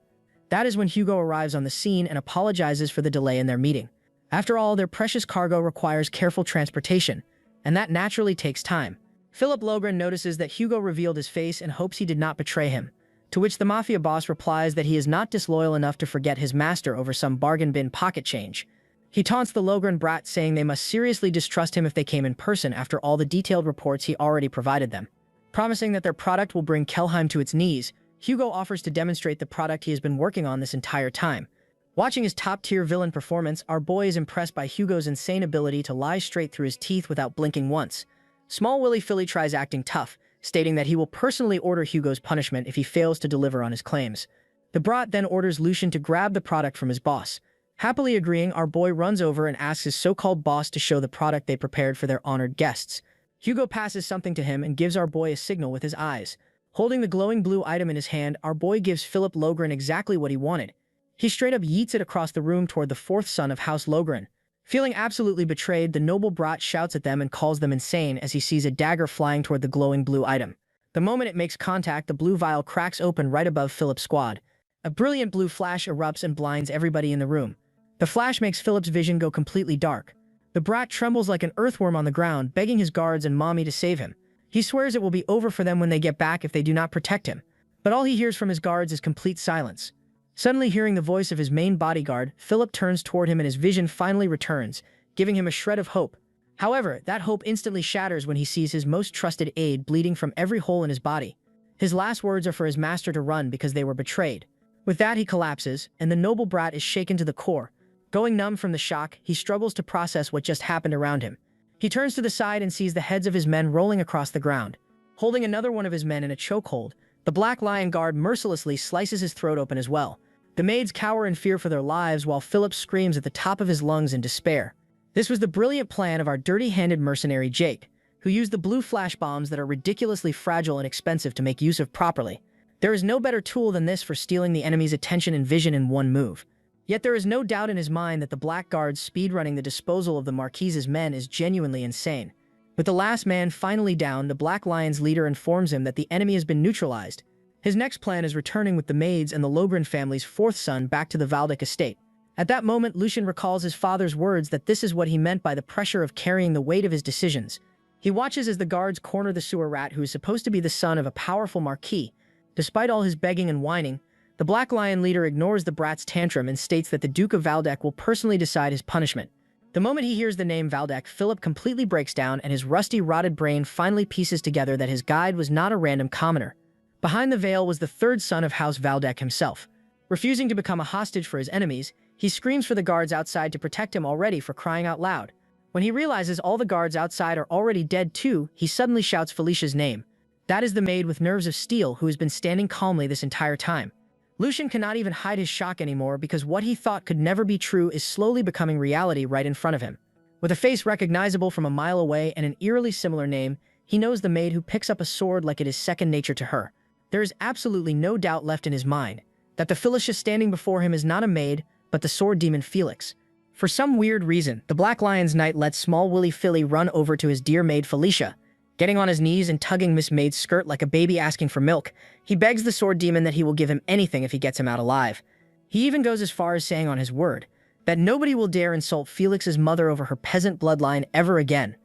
That is when Hugo arrives on the scene and apologizes for the delay in their meeting. After all, their precious cargo requires careful transportation, and that naturally takes time. Philip Logren notices that Hugo revealed his face and hopes he did not betray him, to which the mafia boss replies that he is not disloyal enough to forget his master over some bargain bin pocket change. He taunts the Logren brat, saying they must seriously distrust him if they came in person after all the detailed reports he already provided them. Promising that their product will bring Kelheim to its knees, Hugo offers to demonstrate the product he has been working on this entire time. Watching his top-tier villain performance, our boy is impressed by Hugo's insane ability to lie straight through his teeth without blinking once. Small Willy Philly tries acting tough, stating that he will personally order Hugo's punishment if he fails to deliver on his claims. The brat then orders Lucian to grab the product from his boss. Happily agreeing, our boy runs over and asks his so-called boss to show the product they prepared for their honored guests. Hugo passes something to him and gives our boy a signal with his eyes. Holding the glowing blue item in his hand, our boy gives Philip Logren exactly what he wanted. He straight up yeets it across the room toward the fourth son of House Logren. Feeling absolutely betrayed, the noble brat shouts at them and calls them insane as he sees a dagger flying toward the glowing blue item. The moment it makes contact, the blue vial cracks open right above Philip's squad. A brilliant blue flash erupts and blinds everybody in the room. The flash makes Philip's vision go completely dark. The brat trembles like an earthworm on the ground, begging his guards and mommy to save him. He swears it will be over for them when they get back if they do not protect him. But all he hears from his guards is complete silence. Suddenly hearing the voice of his main bodyguard, Philip turns toward him and his vision finally returns, giving him a shred of hope. However, that hope instantly shatters when he sees his most trusted aide bleeding from every hole in his body. His last words are for his master to run because they were betrayed. With that, he collapses, and the noble brat is shaken to the core. Going numb from the shock, he struggles to process what just happened around him. He turns to the side and sees the heads of his men rolling across the ground. Holding another one of his men in a chokehold, the Black Lion guard mercilessly slices his throat open as well. The maids cower in fear for their lives while Philip screams at the top of his lungs in despair. This was the brilliant plan of our dirty-handed mercenary Jake, who used the blue flash bombs that are ridiculously fragile and expensive to make use of properly. There is no better tool than this for stealing the enemy's attention and vision in one move. Yet there is no doubt in his mind that the Black Guard's speedrunning the disposal of the Marquise's men is genuinely insane. With the last man finally down, the Black Lion's leader informs him that the enemy has been neutralized. His next plan is returning with the maids and the Logren family's fourth son back to the Valdek estate. At that moment, Lucian recalls his father's words that this is what he meant by the pressure of carrying the weight of his decisions. He watches as the guards corner the sewer rat who is supposed to be the son of a powerful marquis. Despite all his begging and whining, the Black Lion leader ignores the brat's tantrum and states that the Duke of Valdek will personally decide his punishment. The moment he hears the name Valdek, Philip completely breaks down and his rusty, rotted brain finally pieces together that his guide was not a random commoner. Behind the veil was the third son of House Valdek himself. Refusing to become a hostage for his enemies, he screams for the guards outside to protect him already for crying out loud. When he realizes all the guards outside are already dead too, he suddenly shouts Felicia's name. That is the maid with nerves of steel who has been standing calmly this entire time. Lucian cannot even hide his shock anymore because what he thought could never be true is slowly becoming reality right in front of him. With a face recognizable from a mile away and an eerily similar name, he knows the maid who picks up a sword like it is second nature to her. There is absolutely no doubt left in his mind that the Felicia standing before him is not a maid, but the sword demon Felix. For some weird reason, the Black Lion's knight lets small Willy Philly run over to his dear maid Felicia. Getting on his knees and tugging Miss Maid's skirt like a baby asking for milk, he begs the sword demon that he will give him anything if he gets him out alive. He even goes as far as saying on his word that nobody will dare insult Felix's mother over her peasant bloodline ever again.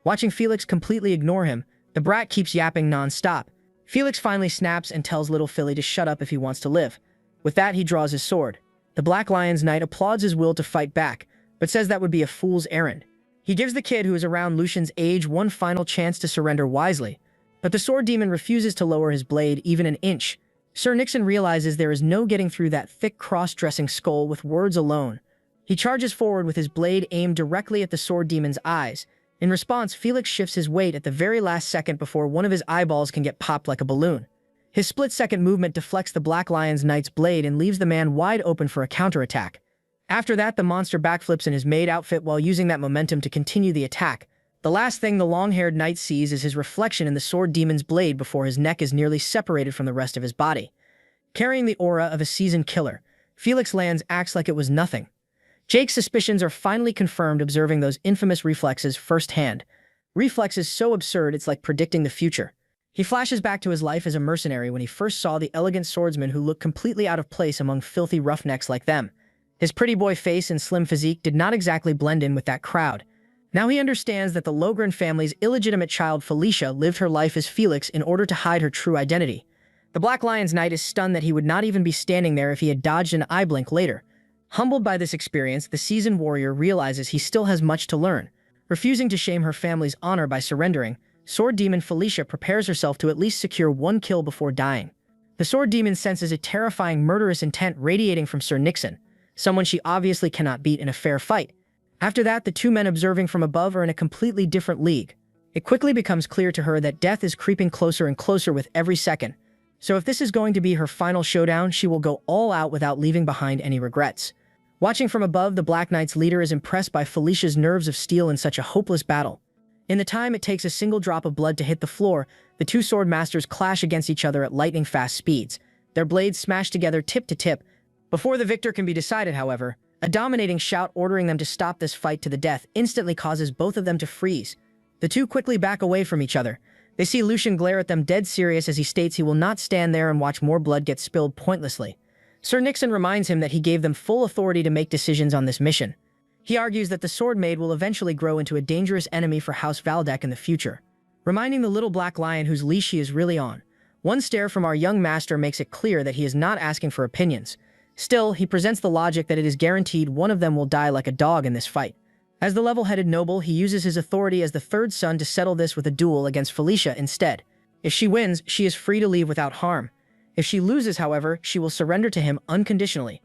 Watching Felix completely ignore him, the brat keeps yapping non-stop. Felix finally snaps and tells little Philly to shut up if he wants to live. With that, he draws his sword. The Black Lion's knight applauds his will to fight back, but says that would be a fool's errand. He gives the kid who is around Lucian's age one final chance to surrender wisely, but the sword demon refuses to lower his blade even an inch. Sir Nixon realizes there is no getting through that thick cross-dressing skull with words alone. He charges forward with his blade aimed directly at the sword demon's eyes. In response, Felix shifts his weight at the very last second before one of his eyeballs can get popped like a balloon. His split-second movement deflects the Black Lion's knight's blade and leaves the man wide open for a counterattack. After that, the monster backflips in his maid outfit while using that momentum to continue the attack. The last thing the long-haired knight sees is his reflection in the sword demon's blade before his neck is nearly separated from the rest of his body. Carrying the aura of a seasoned killer, Felix lands acts like it was nothing. Jake's suspicions are finally confirmed observing those infamous reflexes firsthand. Reflexes so absurd it's like predicting the future. He flashes back to his life as a mercenary when he first saw the elegant swordsman who looked completely out of place among filthy roughnecks like them. His pretty boy face and slim physique did not exactly blend in with that crowd. Now he understands that the Logren family's illegitimate child Felicia lived her life as Felix in order to hide her true identity. The Black Lion's Knight is stunned that he would not even be standing there if he had dodged an eye blink later. Humbled by this experience, the seasoned warrior realizes he still has much to learn. Refusing to shame her family's honor by surrendering, Sword Demon Felicia prepares herself to at least secure one kill before dying. The Sword Demon senses a terrifying murderous intent radiating from Sir Nixon, someone she obviously cannot beat in a fair fight. After that, the two men observing from above are in a completely different league. It quickly becomes clear to her that death is creeping closer and closer with every second. So if this is going to be her final showdown, she will go all out without leaving behind any regrets. Watching from above, the Black Knight's leader is impressed by Felicia's nerves of steel in such a hopeless battle. In the time it takes a single drop of blood to hit the floor, the two sword masters clash against each other at lightning-fast speeds. Their blades smash together tip to tip. Before the victor can be decided, however, a dominating shout ordering them to stop this fight to the death instantly causes both of them to freeze. The two quickly back away from each other. They see Lucian glare at them dead serious as he states he will not stand there and watch more blood get spilled pointlessly. Sir Nixon reminds him that he gave them full authority to make decisions on this mission. He argues that the Sword Maid will eventually grow into a dangerous enemy for House Valdek in the future, reminding the little black lion whose leash he is really on. One stare from our young master makes it clear that he is not asking for opinions. Still, he presents the logic that it is guaranteed one of them will die like a dog in this fight. As the level-headed noble, he uses his authority as the third son to settle this with a duel against Felicia instead. If she wins, she is free to leave without harm. If she loses, however, she will surrender to him unconditionally.